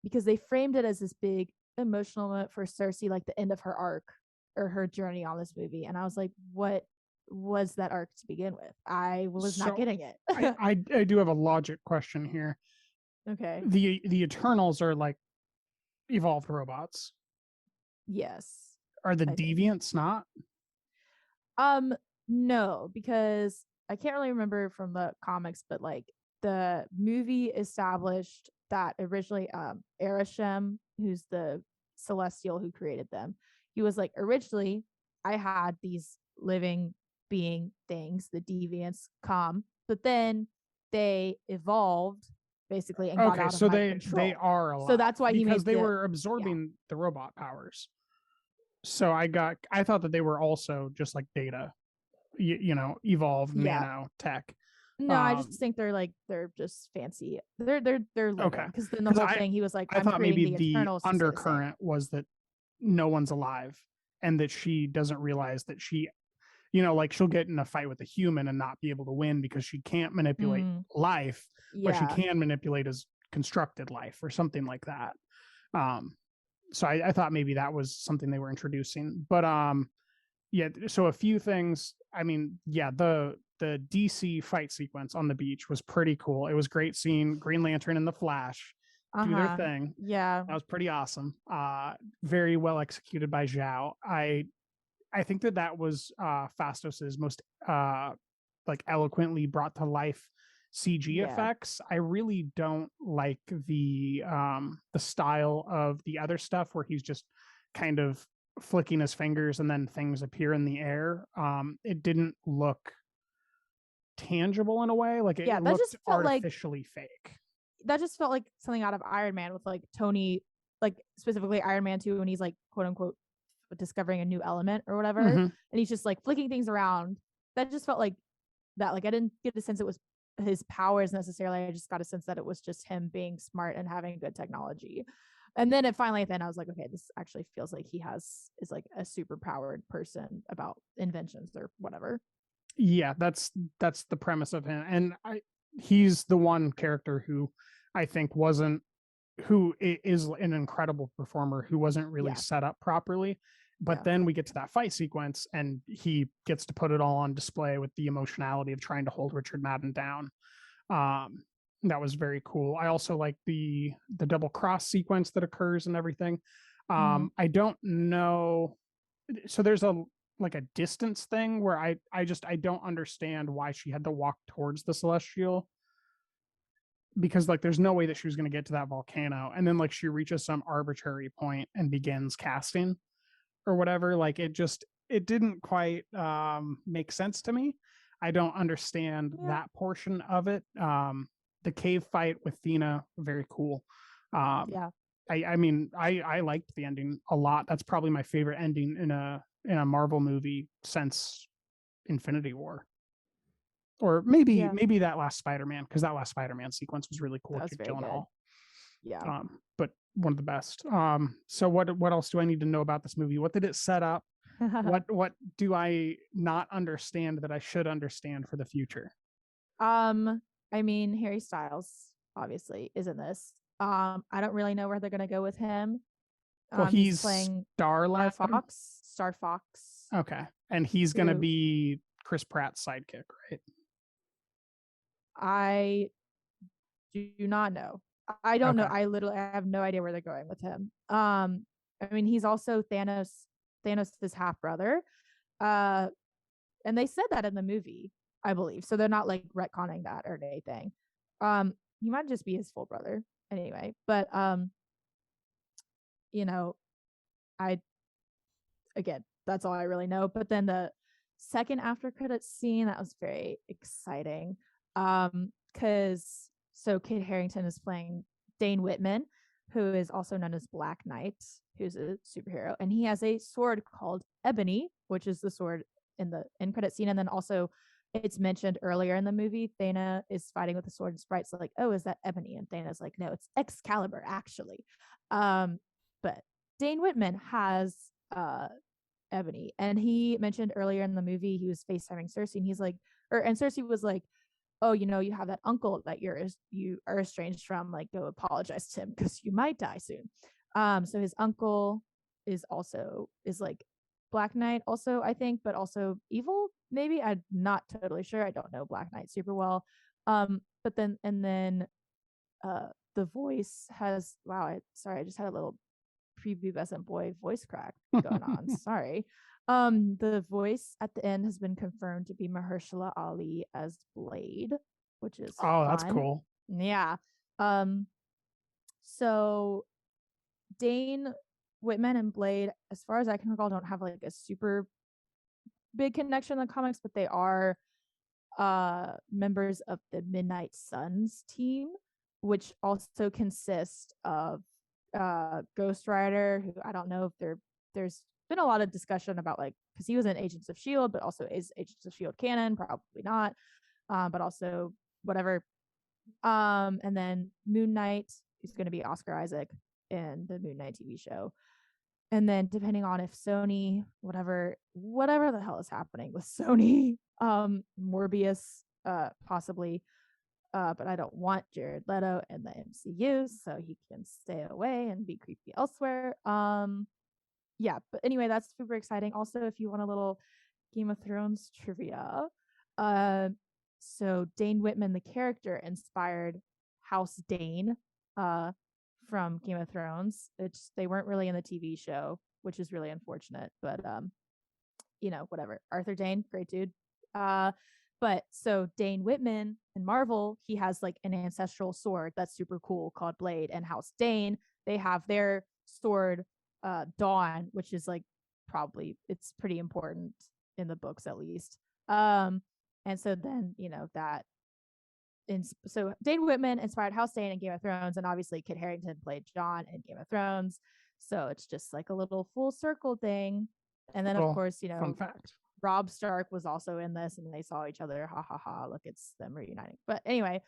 because they framed it as this big emotional moment for Cersei, like the end of her arc or her journey on this movie, and I was like, what was that arc to begin with? I was not getting it. I do have a logic question here. Okay. The Eternals are like evolved robots. Yes. Are the deviants not? No, because I can't really remember from the comics, but like the movie established that originally Arishem, who's the Celestial who created them, he was like, originally I had these living being things, the deviants come, but then they evolved basically, and got Okay, out of so my they control. are alive. So that's why he because made they were absorbing the robot powers. So I thought that they were also just like Data, evolved nano tech. No, I just think they're just fancy. They're living. Okay. Because then the whole thing, he was like, I I'm thought creating maybe the the Eternals to stay the same. undercurrent was that no one's alive, and that she doesn't realize that she, like she'll get in a fight with a human and not be able to win because she can't manipulate life, but she can manipulate his constructed life or something like that. So I thought maybe that was something they were introducing, but yeah. So a few things. I mean, yeah, the DC fight sequence on the beach was pretty cool. It was great seeing Green Lantern and the Flash do their thing. Yeah, that was pretty awesome. Very well executed by Zhao. I think that was Fastos's most like eloquently brought to life CG effects. I really don't like the style of the other stuff where he's just kind of flicking his fingers and then things appear in the air. It didn't look tangible in a way. Like it that looked just felt artificially fake. That just felt like something out of Iron Man with like Tony, like specifically Iron Man 2 when he's like quote unquote discovering a new element or whatever, and he's just like flicking things around. That just felt like that. Like I didn't get the sense it was his powers necessarily. I just got a sense that it was just him being smart and having good technology. And then finally at the end, I was like, okay, this actually feels like is like a super powered person about inventions or whatever. Yeah, that's the premise of him, and he's the one character who I think who is an incredible performer who wasn't really set up properly. But then we get to that fight sequence and he gets to put it all on display with the emotionality of trying to hold Richard Madden down. That was very cool. I also like the double cross sequence that occurs and everything. I don't know. So there's a distance thing where I don't understand why she had to walk towards the Celestial, because like there's no way that she was going to get to that volcano, and then like she reaches some arbitrary point and begins casting or whatever. Like it didn't quite make sense to me. I don't understand that portion of it. The cave fight with Thena, very cool. I mean I liked the ending a lot. That's probably my favorite ending in a Marvel movie since Infinity War. Or maybe that last Spider-Man, because that last Spider-Man sequence was really cool. That was very good. Yeah. But one of the best. So what else do I need to know about this movie? What did it set up? What do I not understand that I should understand for the future? I mean, Harry Styles obviously is in this. I don't really know where they're gonna go with him. Well, he's playing Star Fox. Okay, and he's gonna be Chris Pratt's sidekick, right? I do not know. I don't know. I have no idea where they're going with him. I mean, he's also Thanos' half brother. And they said that in the movie, I believe. So they're not like retconning that or anything. He might just be his full brother anyway. But again, that's all I really know. But then the second after credits scene, that was very exciting. Because Kit Harington is playing Dane Whitman, who is also known as Black Knight, who's a superhero, and he has a sword called Ebony, which is the sword in the end credit scene. And then also it's mentioned earlier in the movie, Thana is fighting with the sword, and Sprite's like, oh, is that Ebony? And Thana's like, no, it's Excalibur actually. But Dane Whitman has Ebony, and he mentioned earlier in the movie he was FaceTiming Cersei, and he's like, and Cersei was like, oh, you have that uncle that you are estranged from, like, go apologize to him because you might die soon. So his uncle is like Black Knight also, I think, but also evil, maybe. I'm not totally sure. I don't know Black Knight super well. But then the voice has, I just had a little prepubescent boy voice crack going on. Sorry. The voice at the end has been confirmed to be Mahershala Ali as Blade, which is that's cool. Yeah. So Dane Whitman and Blade, as far as I can recall, don't have like a super big connection in the comics, but they are members of the Midnight Suns team. which also consists of Ghost Rider, who I don't know if there's been a lot of discussion about, like, because he was in Agents of S.H.I.E.L.D., but also is Agents of S.H.I.E.L.D. canon, probably not, but also whatever. And then Moon Knight, who's going to be Oscar Isaac in the Moon Knight TV show. And then depending on if Sony, whatever the hell is happening with Sony, Morbius, possibly, but I don't want Jared Leto in the MCU, so he can stay away and be creepy elsewhere. Yeah, but anyway, that's super exciting. Also, if you want a little Game of Thrones trivia, so Dane Whitman, the character, inspired House Dane from Game of Thrones. They weren't really in the TV show, which is really unfortunate, but whatever. Arthur Dane, great dude. But so Dane Whitman in Marvel, he has like an ancestral sword that's super cool called Blade, and House Dane, they have their sword Dawn, which is like it's pretty important in the books at least. And so then, so Dane Whitman inspired House Dane in Game of Thrones, and obviously Kit Harington played Jon in Game of Thrones. So it's just like a little full circle thing. And then, of course, fun fact. Robb Stark was also in this, and they saw each other. Ha ha ha! Look, it's them reuniting. But anyway,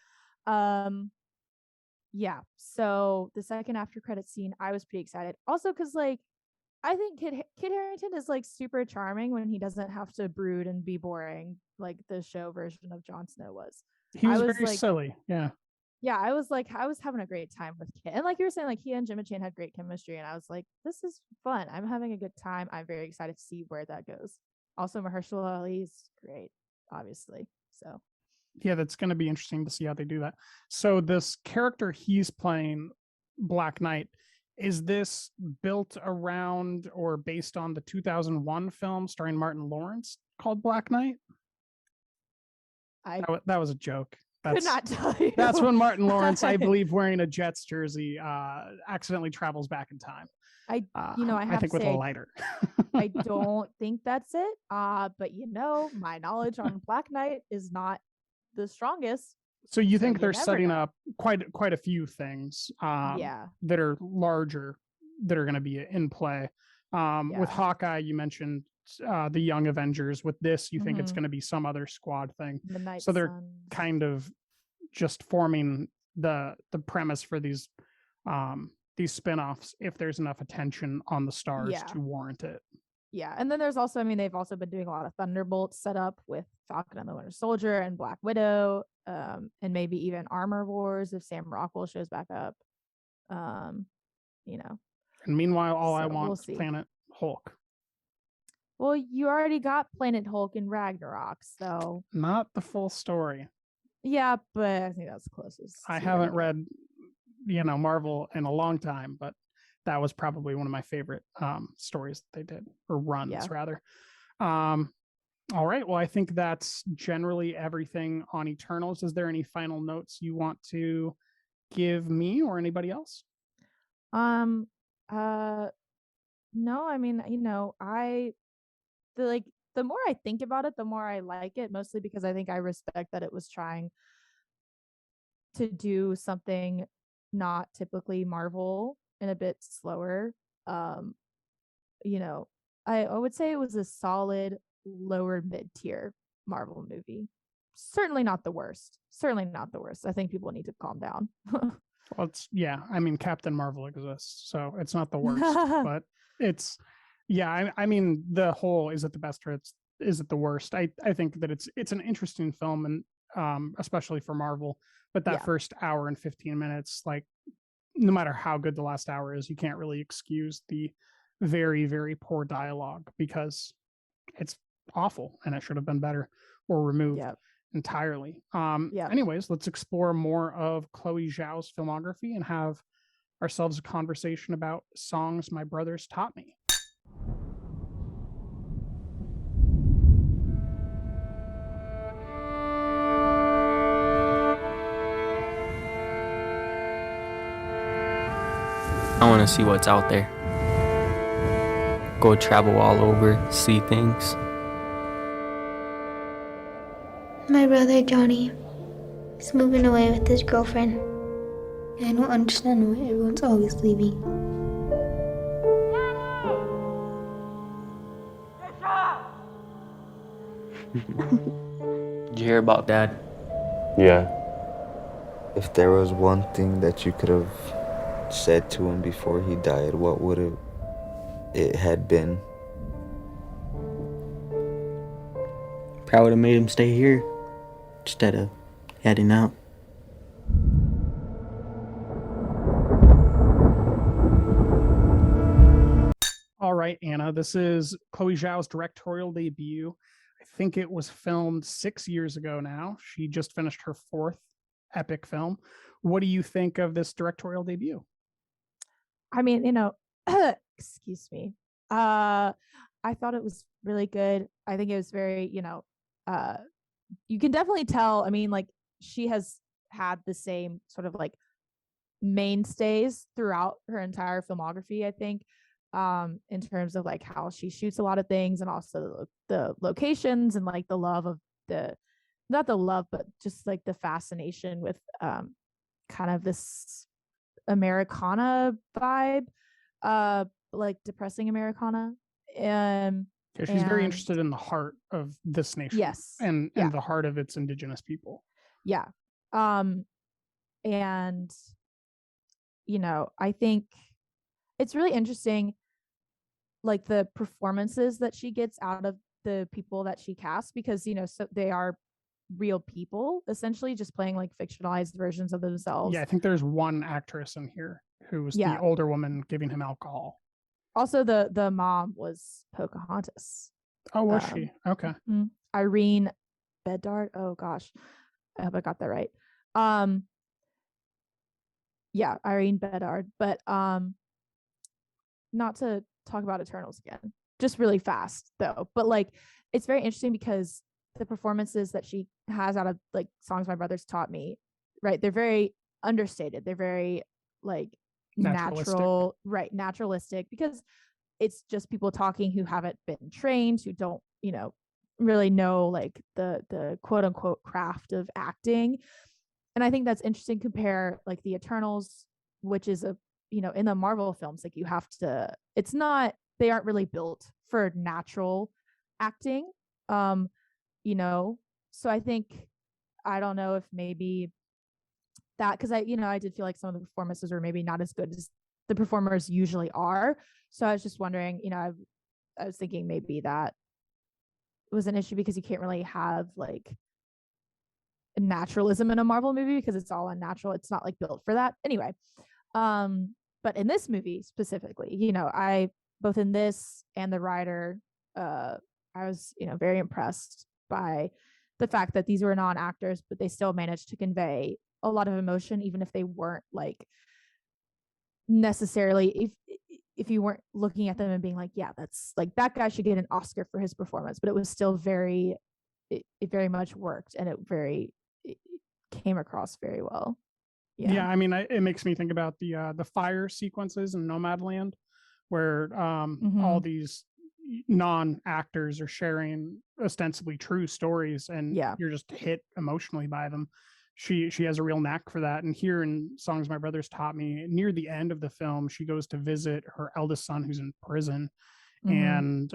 yeah. So the second after credit scene, I was pretty excited. Also, because like I think Kit Harington is like super charming when he doesn't have to brood and be boring like the show version of Jon Snow was. He was very silly. Yeah. Yeah, I was having a great time with Kit. And like you were saying, like he and Gemma Chan had great chemistry, and I was like, this is fun. I'm having a good time. I'm very excited to see where that goes. Also, Mahershala Ali is great, obviously. So yeah, that's going to be interesting to see how they do that. So this character he's playing, Black Knight, is this built around or based on the 2001 film starring Martin Lawrence called Black Knight? That was a joke. Could not tell you. That's when Martin Lawrence, I believe, wearing a Jets jersey, accidentally travels back in time. I think with a lighter. I don't think that's it. But my knowledge on Black Knight is not the strongest. So you think they're setting up quite a few things that are larger that are going to be in play. With Hawkeye, you mentioned the Young Avengers. With this, you think it's going to be some other squad thing. So they're kind of just forming the premise for these spinoffs if there's enough attention on the stars to warrant it. Yeah, and then there's also, they've also been doing a lot of Thunderbolt setup with Falcon and the Winter Soldier and Black Widow, and maybe even Armor Wars if Sam Rockwell shows back up. And meanwhile, I want is Planet Hulk. Well, you already got Planet Hulk in Ragnarok, so not the full story. Yeah, but I think that's the closest. I haven't read, Marvel in a long time, but that was probably one of my favorite stories that they did, or runs rather. All right. Well, I think that's generally everything on Eternals. Is there any final notes you want to give me or anybody else? No, the more I think about it, the more I like it, mostly because I think I respect that it was trying to do something not typically Marvel and a bit slower. I would say it was a solid lower mid-tier Marvel movie. Certainly not the worst. I think people need to calm down. Well, Captain Marvel exists, so it's not the worst, but it's the whole, is it the best or is it the worst? I think that it's an interesting film, and especially for Marvel, but that first hour and 15 minutes, like, no matter how good the last hour is, you can't really excuse the very, very poor dialogue because it's awful and it should have been better or removed entirely. Anyways, let's explore more of Chloé Zhao's filmography and have ourselves a conversation about songs my brothers taught me. I want to see what's out there. Go travel all over, see things. My brother Johnny is moving away with his girlfriend. I don't understand why everyone's always leaving. Did you hear about Dad? Yeah. If there was one thing that you could have said to him before he died, what would it had been? Probably would have made him stay here instead of heading out. All right, Anna, this is Chloé Zhao's directorial debut. I think it was filmed 6 years ago now. She just finished her 4th epic film. What do you think of this directorial debut? I mean, excuse me. I thought it was really good. I think it was very, you can definitely tell. I mean, like, she has had the same sort of like mainstays throughout her entire filmography, I think, in terms of like how she shoots a lot of things, and also the locations, and like the love of not the love, but just like the fascination with kind of this Americana vibe, like depressing Americana. Yeah, she's very interested in the heart of this nation. Yes. And the heart of its indigenous people. Yeah. And I think it's really interesting, like the performances that she gets out of the people that she casts, because so they are real people essentially, just playing like fictionalized versions of themselves. Yeah, I think there's one actress in here who was the older woman giving him alcohol. Also, the mom was Pocahontas. Oh, was she? Okay. Irene Bedard. Oh gosh, I hope I got that right. Yeah, Irene Bedard. But not to talk about Eternals again, just really fast though. But like, it's very interesting because the performances that she has out of like Songs My Brothers Taught Me, right? They're very understated. They're very like natural, right? Naturalistic, because it's just people talking who haven't been trained, who don't, really know like the quote unquote craft of acting. And I think that's interesting. Compare like the Eternals, which is in the Marvel films, like you have to, they aren't really built for natural acting. So I think, I don't know if maybe that, because I did feel like some of the performances were maybe not as good as the performers usually are. So I was just wondering, I was thinking maybe that was an issue, because you can't really have like naturalism in a Marvel movie because it's all unnatural. It's not like built for that. Anyway, but in this movie specifically, I, both in this and the writer, I was, very impressed by the fact that these were non-actors, but they still managed to convey a lot of emotion, even if they weren't like necessarily, if you weren't looking at them and being like, yeah, that's like, that guy should get an Oscar for his performance, but it was still it very much worked, and it came across very well. Yeah, I mean, it makes me think about the fire sequences in Nomadland, where all these non-actors are sharing ostensibly true stories, and you're just hit emotionally by them. She has a real knack for that. And here in Songs My Brothers Taught Me, near the end of the film, she goes to visit her eldest son who's in prison, and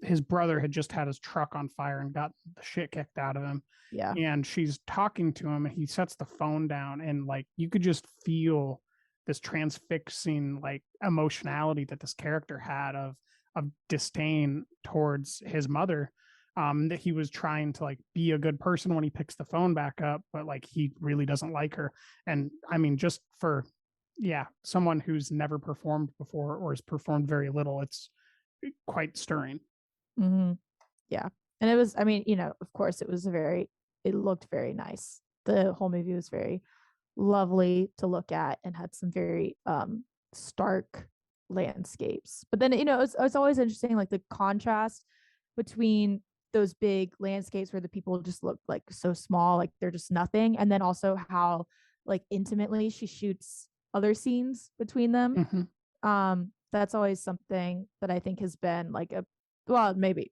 his brother had just had his truck on fire and got the shit kicked out of him. Yeah. And she's talking to him, and he sets the phone down, and like you could just feel this transfixing like emotionality that this character had of disdain towards his mother, that he was trying to like be a good person when he picks the phone back up, but like he really doesn't like her. And I mean, just for someone who's never performed before or has performed very little, it's quite stirring. Yeah. And it was, I mean, of course it looked very nice. The whole movie was very lovely to look at and had some very stark landscapes. But then, it's always interesting, like the contrast between those big landscapes where the people just look like so small, like they're just nothing. And then also how like intimately she shoots other scenes between them. That's always something that I think has been like maybe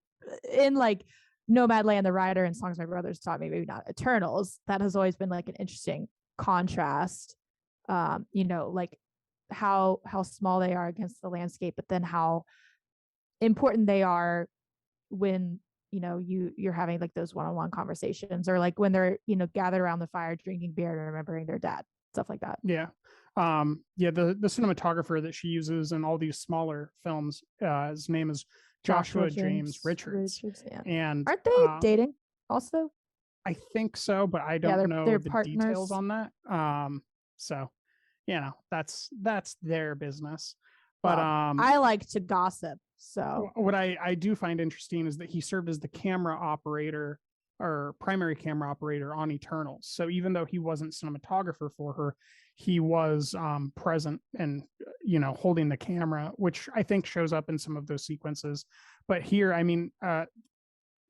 in like Nomadland, the writer, and Songs My Brothers Taught Me, maybe not Eternals, that has always been like an interesting contrast you know, like how small they are against the landscape, but then how important they are when, you know, you're having like those one-on-one conversations, or like when they're, you know, gathered around the fire drinking beer and remembering their dad, stuff like that. Yeah. The cinematographer that she uses in all these smaller films, his name is Joshua James Richards. Yeah. And aren't they dating also? I think so, but I don't know they're the partners. details on that. So you know, that's their business. But well, I like to gossip. So what I do find interesting is that he served as the camera operator or primary camera operator on Eternals. So even though he wasn't cinematographer for her, he was present and, you know, holding the camera, which I think shows up in some of those sequences. But here, I mean,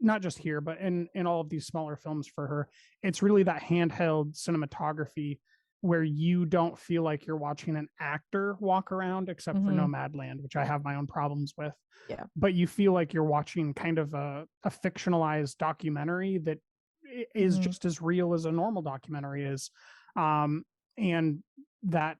not just here, but in all of these smaller films for her, it's really that handheld cinematography where you don't feel like you're watching an actor walk around, except for Nomadland, which I have my own problems with. Yeah. But you feel like you're watching kind of a fictionalized documentary that is just as real as a normal documentary is. And that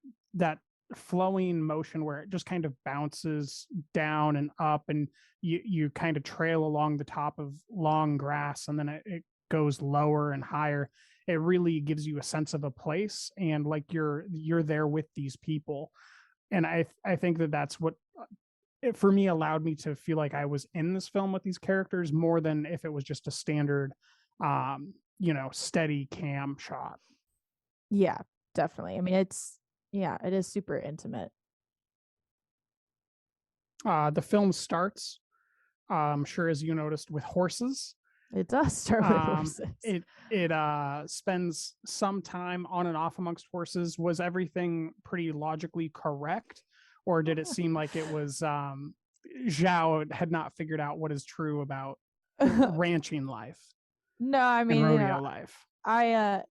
flowing motion where it just kind of bounces down and up, and you kind of trail along the top of long grass, and then it goes lower and higher. It really gives you a sense of a place, and like you're there with these people. And I think that's what it, for me, allowed me to feel like I was in this film with these characters more than if it was just a standard you know, steady cam shot. Yeah, definitely. I mean, it is super intimate. The film starts, I'm sure as you noticed, with horses. It does start with horses. It spends some time on and off amongst horses. Was everything pretty logically correct, or did it seem like it was Zhao had not figured out what is true about ranching life? No, I mean, rodeo life. I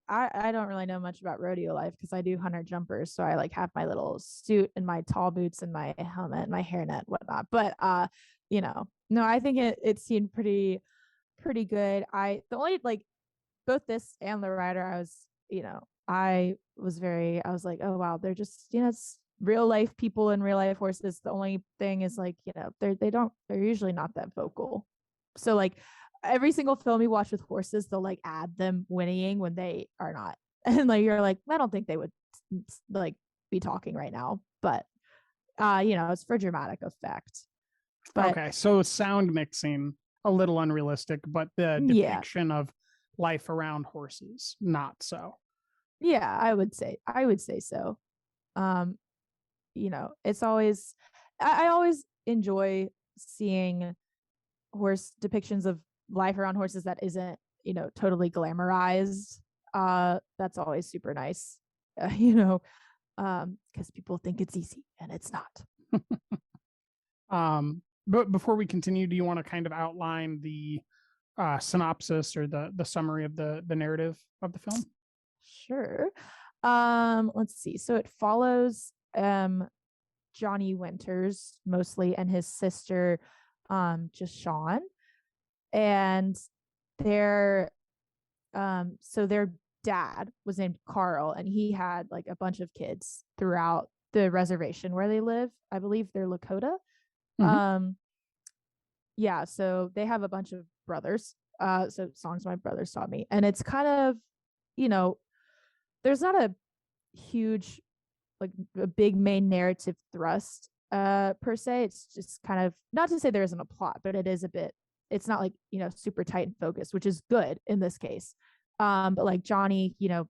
don't really know much about rodeo life because I do hunter jumpers, so I like have my little suit and my tall boots and my helmet and my hairnet, whatnot. But you know, no, I think it seemed pretty good. The only like both this and the writer, I was, you know, I was like, oh wow, they're just, you know, it's real life people and real life horses. The only thing is like, you know, they're usually not that vocal. So like every single film you watch with horses, they'll like add them whinnying when they are not. And like you're like, I don't think they would like be talking right now. But you know, it's for dramatic effect. But, okay, so sound mixing a little unrealistic, but the depiction of life around horses, not so. Yeah, I would say so. You know, it's always I always enjoy seeing horse depictions of life around horses that isn't, you know, totally glamorized. That's always super nice. You know, because people think it's easy and it's not. But before we continue, do you want to kind of outline the synopsis or the summary of the narrative of the film? Sure. Let's see. So it follows Johnny Winters mostly and his sister just Sean, and their dad was named Carl, and he had like a bunch of kids throughout the reservation where they live. I believe they're Lakota. Yeah, so they have a bunch of brothers. So songs my brothers taught me, and it's kind of, you know, there's not a huge, like a big main narrative thrust per se. It's just kind of, not to say there isn't a plot, but it is a bit, it's not like, you know, super tight and focused, which is good in this case. But like Johnny, you know,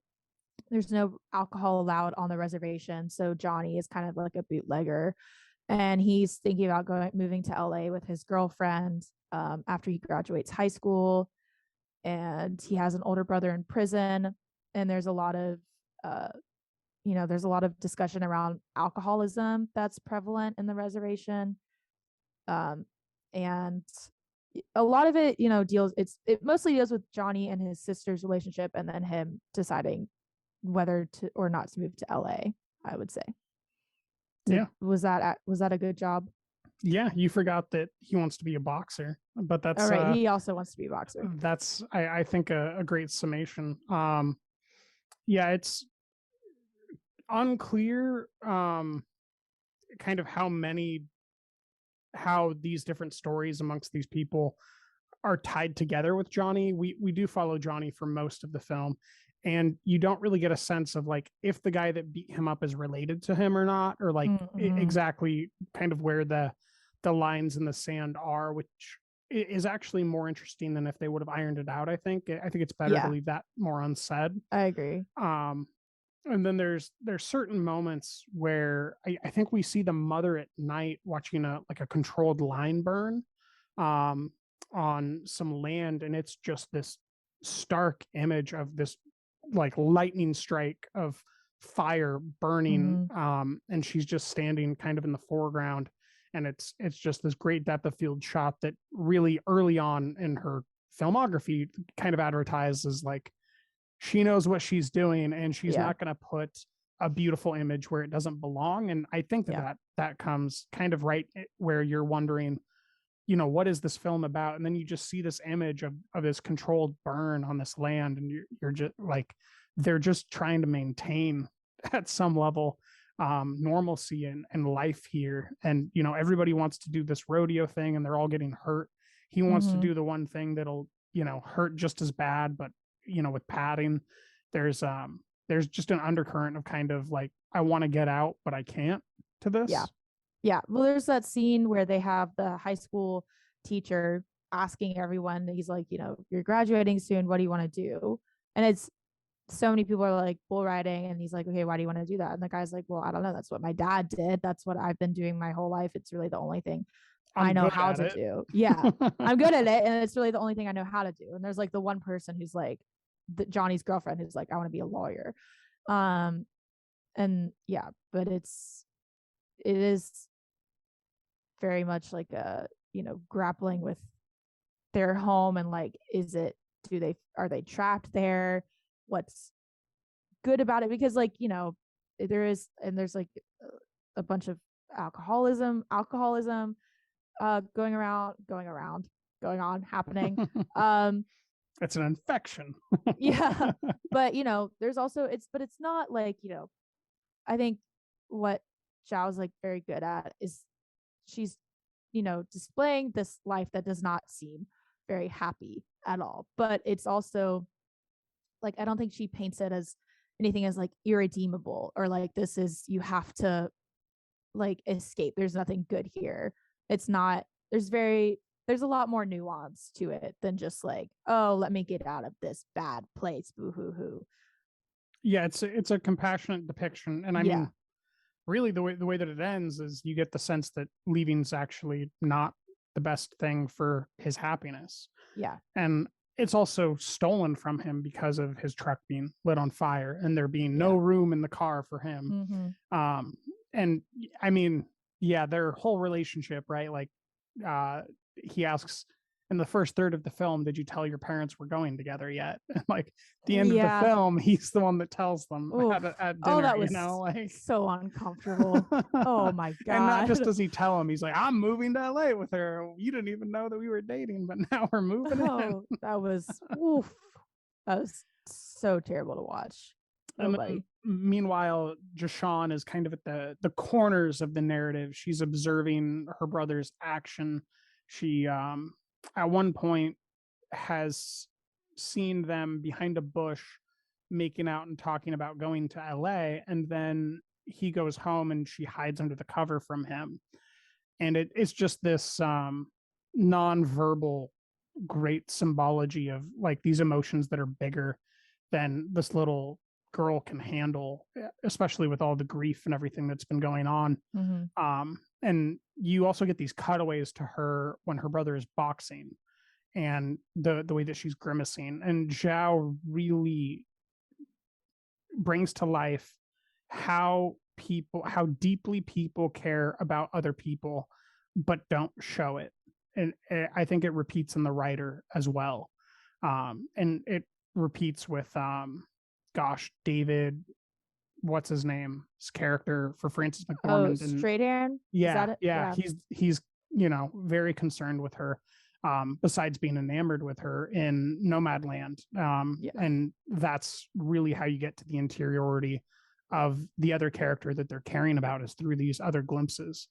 there's no alcohol allowed on the reservation, so Johnny is kind of like a bootlegger, and he's thinking about moving to LA with his girlfriend after he graduates high school. And he has an older brother in prison, and there's a lot of you know, there's a lot of discussion around alcoholism that's prevalent in the reservation. And a lot of it, you know, it mostly deals with Johnny and his sister's relationship, and then him deciding whether to or not to move to LA, I would say. Was that a good job? Yeah, you forgot that he wants to be a boxer, but that's all right. He also wants to be a boxer. That's I think a great summation. Yeah, it's unclear kind of how these different stories amongst these people are tied together with Johnny. We do follow Johnny for most of the film, and you don't really get a sense of like if the guy that beat him up is related to him or not, or like exactly kind of where the lines in the sand are, which is actually more interesting than if they would have ironed it out. I think it's better to leave that more unsaid. I agree. And then there's certain moments where I think we see the mother at night watching a controlled line burn on some land, and it's just this stark image of this like lightning strike of fire burning, and she's just standing kind of in the foreground, and it's just this great depth of field shot that really early on in her filmography kind of advertises like she knows what she's doing, and she's not going to put a beautiful image where it doesn't belong. And I think that comes kind of right where you're wondering, you know, what is this film about? And then you just see this image of this controlled burn on this land, and you're just like, they're just trying to maintain at some level normalcy and life here. And, you know, everybody wants to do this rodeo thing and they're all getting hurt. He wants to do the one thing that'll, you know, hurt just as bad, but, you know, with padding, there's just an undercurrent of kind of like, I want to get out, but I can't to this. Yeah. Well, there's that scene where they have the high school teacher asking everyone, he's like, you know, you're graduating soon. What do you want to do? And it's so many people are like bull riding, and he's like, okay, why do you want to do that? And the guy's like, well, I don't know. That's what my dad did. That's what I've been doing my whole life. It's really the only thing I know how to do. Yeah. I'm good at it. And it's really the only thing I know how to do. And there's like the one person who's like Johnny's girlfriend who's like, I want to be a lawyer. And yeah, but it is very much like a, you know, grappling with their home and like, are they trapped there? What's good about it? Because like, you know, there's like a bunch of alcoholism going on happening. It's an infection. Yeah. But you know, there's also it's not like, you know, I think what Zhao's like very good at is she's, you know, displaying this life that does not seem very happy at all. But it's also like, I don't think she paints it as anything as like irredeemable or like this is, you have to like escape. There's nothing good here. It's not, there's a lot more nuance to it than just like, oh, let me get out of this bad place. Boo hoo hoo. Yeah, it's a compassionate depiction. And I mean, really the way that it ends is you get the sense that leaving's actually not the best thing for his happiness. Yeah. And it's also stolen from him because of his truck being lit on fire and there being no room in the car for him. And I mean, yeah, their whole relationship, right? Like, he asks in the first third of the film, did you tell your parents we're going together yet? And like at the end of the film, he's the one that tells them at dinner, that was, you know, like so uncomfortable. Oh my God. And not just does he tell him, he's like, I'm moving to LA with her. You didn't even know that we were dating, but now we're moving in. That was so terrible to watch. And meanwhile, Jashawn is kind of at the corners of the narrative. She's observing her brother's action. She at one point has seen them behind a bush making out and talking about going to LA, and then he goes home and she hides under the cover from him. And it's just this non-verbal great symbology of like these emotions that are bigger than this little girl can handle, especially with all the grief and everything that's been going on. And you also get these cutaways to her when her brother is boxing and the way that she's grimacing. And Zhao really brings to life how deeply people care about other people, but don't show it. And I think it repeats in the writer as well. And it repeats with, David, what's his name? His character for Francis McDormand. Oh, Straight Aaron? Yeah. He's, you know, very concerned with her, besides being enamored with her in Nomadland. And that's really how you get to the interiority of the other character that they're caring about is through these other glimpses.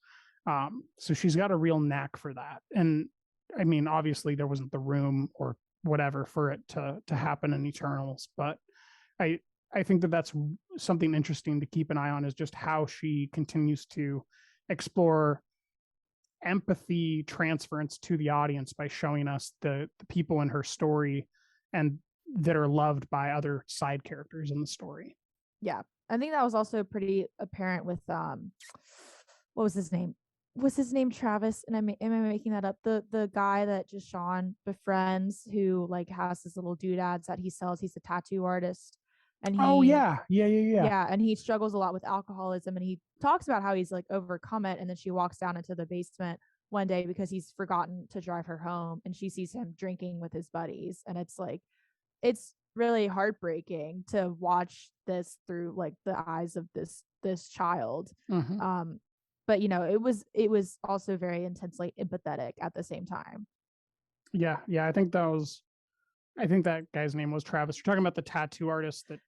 So she's got a real knack for that. And I mean, obviously there wasn't the room or whatever for it to happen in Eternals, but I think that that's something interesting to keep an eye on, is just how she continues to explore empathy transference to the audience by showing us the people in her story and that are loved by other side characters in the story. Yeah. I think that was also pretty apparent with what was his name? Was his name Travis? And am I making that up? The guy that Jashawn befriends, who like has his little doodads that he sells. He's a tattoo artist. And yeah, and he struggles a lot with alcoholism, and he talks about how he's like overcome it. And then she walks down into the basement one day because he's forgotten to drive her home, and she sees him drinking with his buddies, and it's really heartbreaking to watch this through like the eyes of this child. But you know, it was also very intensely empathetic at the same time. Yeah, I think that guy's name was Travis. You're talking about the tattoo artist that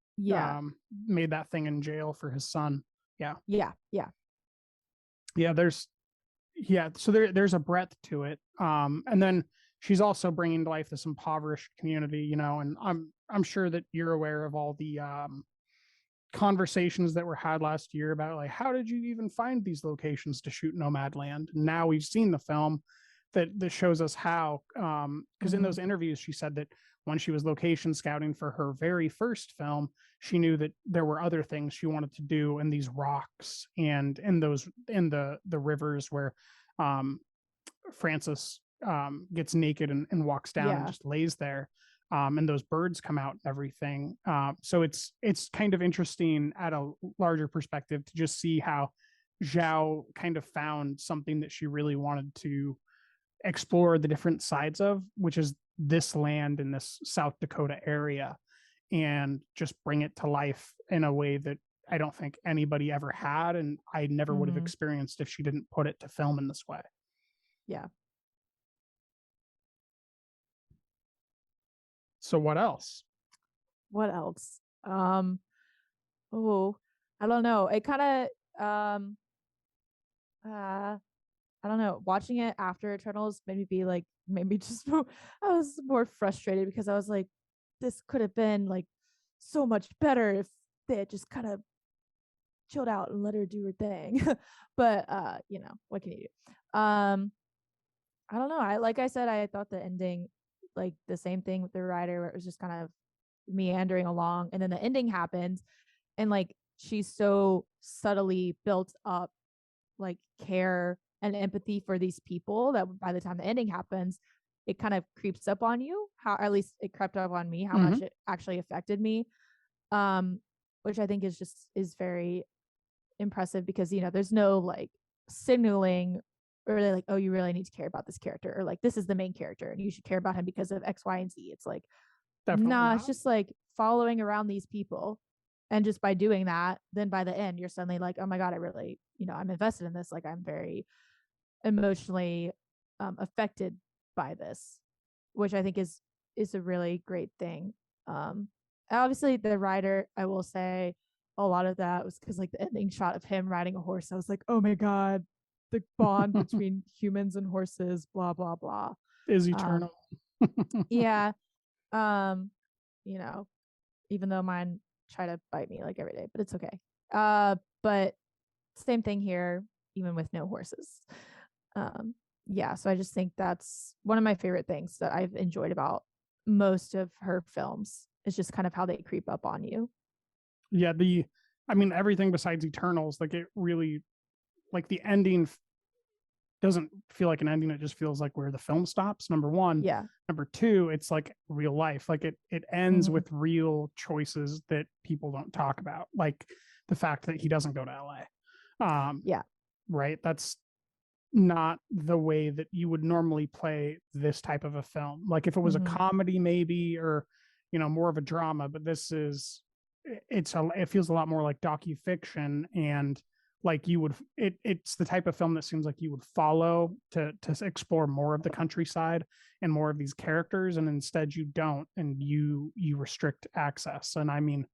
made that thing in jail for his son. Yeah. So there's a breadth to it. And then she's also bringing to life this impoverished community, you know, and I'm sure that you're aware of all the conversations that were had last year about like, how did you even find these locations to shoot Nomadland? Now we've seen the film that shows us how, because in those interviews she said that when she was location scouting for her very first film, she knew that there were other things she wanted to do in these rocks and in the rivers where Francis gets naked and walks down and just lays there. And those birds come out and everything. So it's kind of interesting at a larger perspective to just see how Zhao kind of found something that she really wanted to explore the different sides of, which is this land in this South Dakota area, and just bring it to life in a way that I don't think anybody ever had, and I never would have experienced if she didn't put it to film in this way. Yeah. So what else? Oh, I don't know. It kind of I don't know. Watching it after Eternals made me be like, maybe just I was more frustrated because I was like, this could have been like so much better if they had just kind of chilled out and let her do her thing. But you know, what can you do? I don't know. Like I said, I thought the ending, like the same thing with the writer, where it was just kind of meandering along, and then the ending happens, and like she's so subtly built up like care and empathy for these people that by the time the ending happens, it kind of creeps up on you, how at least it crept up on me, how much it actually affected me, which I think is very impressive, because you know there's no like signaling or really like, oh, you really need to care about this character, or like this is the main character and you should care about him because of X, Y, and Z. It's like it's just like following around these people, and just by doing that, then by the end you're suddenly like, oh my god, I really, you know, I'm invested in this, like I'm very emotionally affected by this, which I think is a really great thing. Obviously the writer, I will say a lot of that was because like the ending shot of him riding a horse, I was like, oh my god, the bond between humans and horses, blah blah blah, is eternal. Yeah. You know, even though mine try to bite me like every day, but it's okay. But same thing here, even with no horses. Yeah, so I just think that's one of my favorite things that I've enjoyed about most of her films, is just kind of how they creep up on you. Yeah, I mean, everything besides Eternals, like it really, like the ending doesn't feel like an ending. It just feels like where the film stops, number one. Yeah. Number two, it's like real life. Like it ends with real choices that people don't talk about. Like the fact that he doesn't go to LA. Yeah. Right. That's not the way that you would normally play this type of a film. Like if it was a comedy maybe, or, you know, more of a drama, but this is, it feels a lot more like docufiction, and like you would, it's the type of film that seems like you would follow to explore more of the countryside and more of these characters, and instead you don't, and you restrict access. And I mean,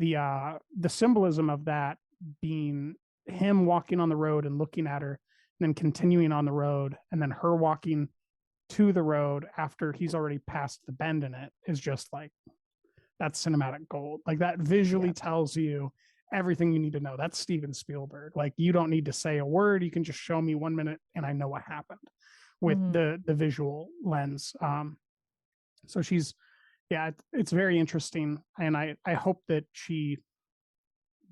the symbolism of that being him walking on the road and looking at her, and then continuing on the road, and then her walking to the road after he's already passed the bend in it, is just like, that's cinematic gold. Like, that visually tells you everything you need to know. That's Steven Spielberg. Like, you don't need to say a word. You can just show me 1 minute and I know what happened with the visual lens. So she's, it's very interesting. And I hope that she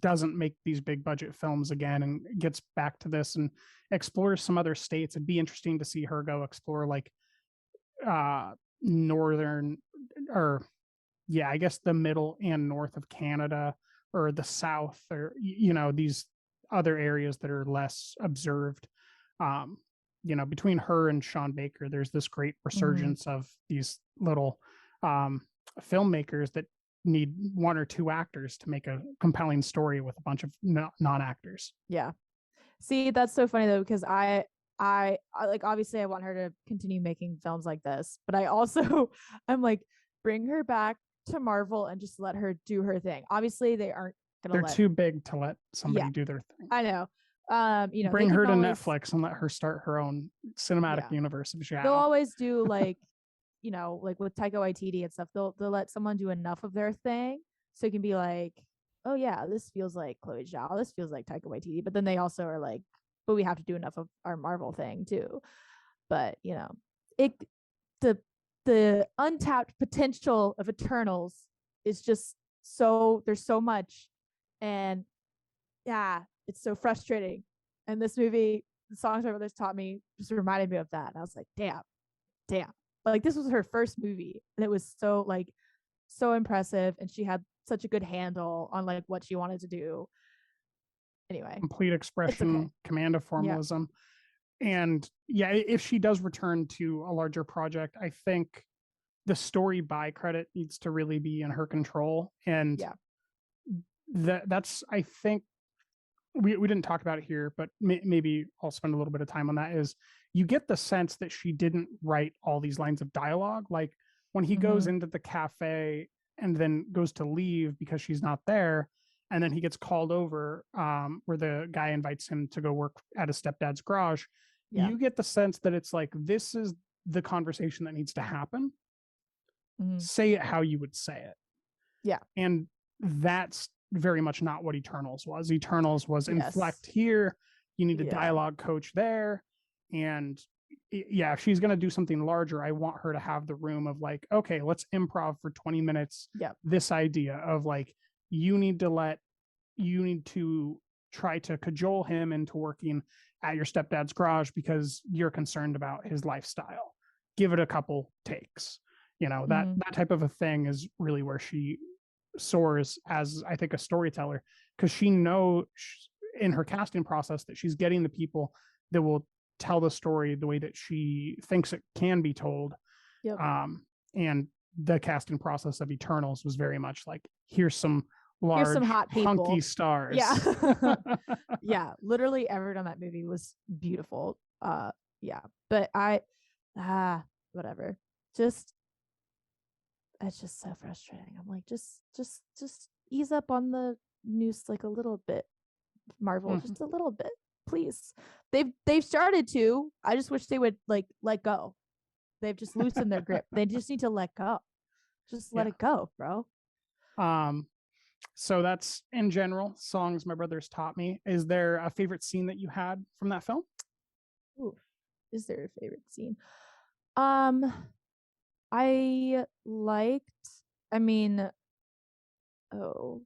doesn't make these big budget films again and gets back to this and explores some other states. It'd be interesting to see her go explore like northern, or I guess the middle and north of Canada, or the south, or these other areas that are less observed. Between her and Sean Baker, there's this great resurgence of these little filmmakers that need 1 or 2 actors to make a compelling story with a bunch of non-actors. Yeah. See, that's so funny though, because I like, obviously I want her to continue making films like this, but I also I'm like, bring her back to Marvel and just let her do her thing. Obviously they aren't gonna They're too big to let somebody do their thing. I know. Bring her to Netflix and let her start her own cinematic universe of Zhao. They'll always do like like with Taika Waititi and stuff, they'll let someone do enough of their thing so it can be like, oh yeah, this feels like Chloé Zhao, this feels like Taika Waititi, but then they also are like, but we have to do enough of our Marvel thing too. But the untapped potential of Eternals is just so, there's so much, and it's so frustrating. And this movie, the songs my brothers taught me, just reminded me of that. And I was like, damn. But like, this was her first movie, and it was so impressive, and she had such a good handle on like what she wanted to do. Anyway, complete expression, command of formalism. And if she does return to a larger project, I think the story by credit needs to really be in her control. And that's, I think, we didn't talk about it here, but maybe I'll spend a little bit of time on that, is you get the sense that she didn't write all these lines of dialogue. Like when he goes into the cafe and then goes to leave because she's not there, and then he gets called over where the guy invites him to go work at his stepdad's garage. You get the sense that it's like, this is the conversation that needs to happen. Say it how you would say it. And that's very much not what Eternals was. Eternals was inflect here, you need a dialogue coach there. And if she's going to do something larger, I want her to have the room of like, okay, let's improv for 20 minutes. This idea of like, you need to try to cajole him into working at your stepdad's garage because you're concerned about his lifestyle. Give it a couple takes. That type of a thing is really where she soars as, I think, a storyteller, because she knows in her casting process that she's getting the people that will tell the story the way that she thinks it can be told. And the casting process of Eternals was very much like, here's some hot people, hunky stars. Literally everyone on that movie was beautiful. But whatever, it's just so frustrating. I'm like, just ease up on the noose like a little bit, Marvel. Just a little bit, please. They've started to. I just wish they would like let go. They've just loosened their grip. They just need to let go. Just let it go, bro. So that's in general songs my brothers taught me. Is there a favorite scene that you had from that film? Ooh, is there a favorite scene? Oh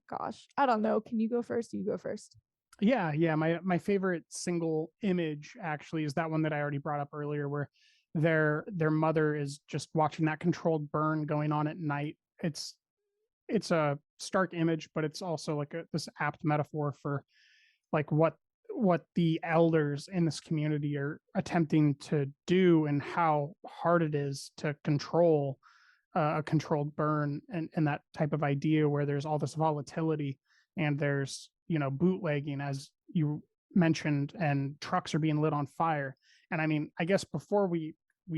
gosh, I don't know. Can you go first? You go first. My favorite single image actually is that one that I already brought up earlier, where their mother is just watching that controlled burn going on at night. It's a stark image, but it's also like this apt metaphor for like what the elders in this community are attempting to do, and how hard it is to control a controlled burn, and that type of idea where there's all this volatility, and there's bootlegging, as you mentioned, and trucks are being lit on fire. And I mean, I guess before we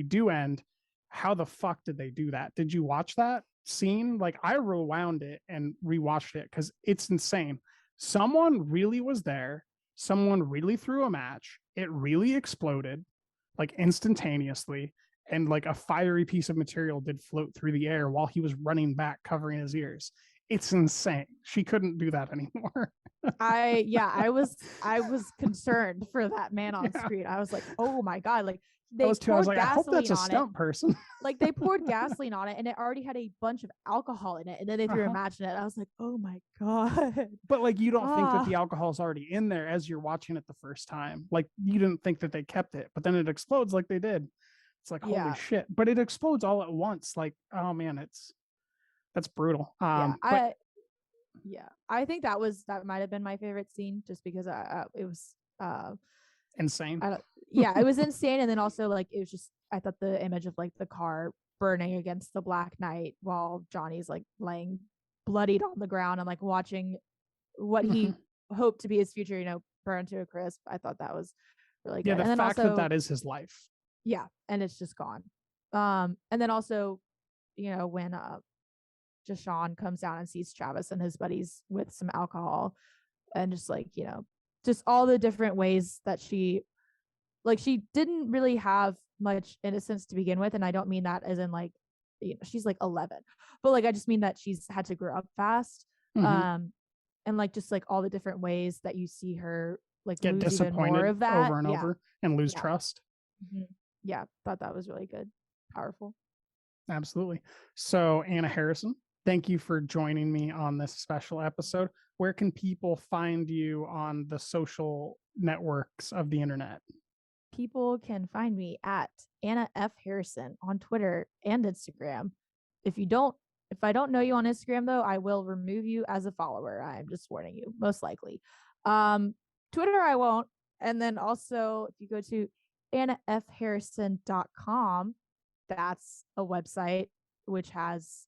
do end, how the fuck did they do that? Did you watch that scene, like I rewound it and rewatched it because it's insane. Someone really was there. Someone really threw a match. It really exploded like instantaneously. And like a fiery piece of material did float through the air while he was running back, covering his ears. It's insane. She couldn't do that anymore. I was concerned for that man on screen. I was like, oh my God. Like they I was too. I was poured like, I hope that's a gasoline on stunt it. person. Like they poured gasoline on it and it already had a bunch of alcohol in it. And then they threw a match in it. I was like, oh my God. But like you don't think that the alcohol is already in there as you're watching it the first time. Like you didn't think that they kept it, but then it explodes like they did. It's like, holy shit. But it explodes all at once. Like, oh man, that's brutal. I think that might have been my favorite scene just because it was insane. It was insane. And then also like it was just, I thought the image of like the car burning against the Black Knight while Johnny's like laying bloodied on the ground and like watching what he hoped to be his future, burn to a crisp. I thought that was really good. Yeah, the and then fact also, that is his life. Yeah, and it's just gone. And then also, when Deshaun comes down and sees Travis and his buddies with some alcohol and just like, just all the different ways that she didn't really have much innocence to begin with. And I don't mean that as in like, she's like 11, but like, I just mean that she's had to grow up fast. And like, just like all the different ways that you see her like get lose disappointed even more of that over and over and lose trust. Yeah, thought that was really good. Powerful. Absolutely. So Anna Harrison, thank you for joining me on this special episode. Where can people find you on the social networks of the internet? People can find me at Anna F. Harrison on Twitter and Instagram. If I don't know you on Instagram though, I will remove you as a follower. I'm just warning you, most likely. Twitter I won't. And then also if you go to AnnaFHarrison.com, that's a website which has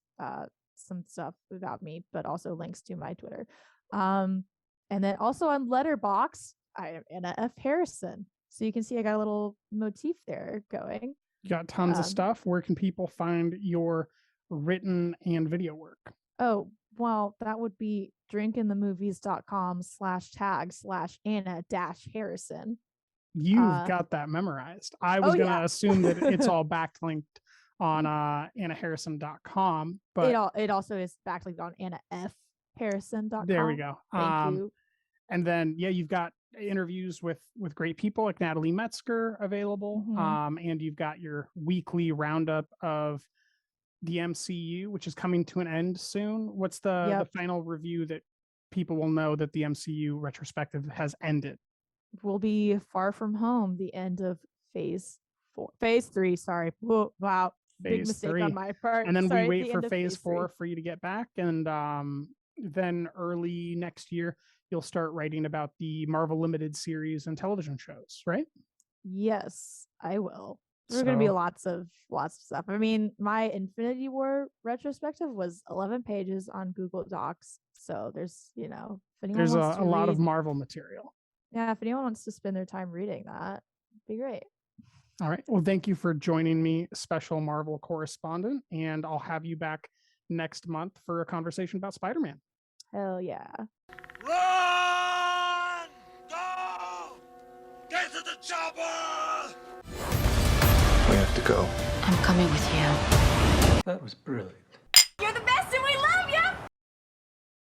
some stuff about me, but also links to my Twitter. And then also on Letterboxd, I am Anna F. Harrison. So you can see I got a little motif there going. You got tons of stuff. Where can people find your written and video work? Oh, well, that would be drinkinthemovies.com/tag/Anna-Harrison. You've got that memorized. I was going to assume that it's all backlinked on AnnaHarrison.com, but it also is backlinked on AnnaFHarrison.com. There we go. Thank you. And then, you've got interviews with great people like Natalie Metzger available. And you've got your weekly roundup of the MCU, which is coming to an end soon. What's the final review that people will know that the MCU retrospective has ended? Will be Far From Home, the end of phase 3. Sorry. Whoa, wow. Big mistake 3 on my part. And then Sorry, we wait the for end of phase 4 3. for you to get back. And then early next year, you'll start writing about the Marvel Limited series and television shows, right? Yes, I will. There's going to be lots of stuff. I mean, my Infinity War retrospective was 11 pages on Google Docs. So there's, if anyone there's wants a lot of Marvel material. Yeah, if anyone wants to spend their time reading that, it'd be great. All right. Well, thank you for joining me, special Marvel correspondent, and I'll have you back next month for a conversation about Spider-Man. Hell yeah. Run! Go! Get to the chopper! We have to go. I'm coming with you. That was brilliant. You're the best!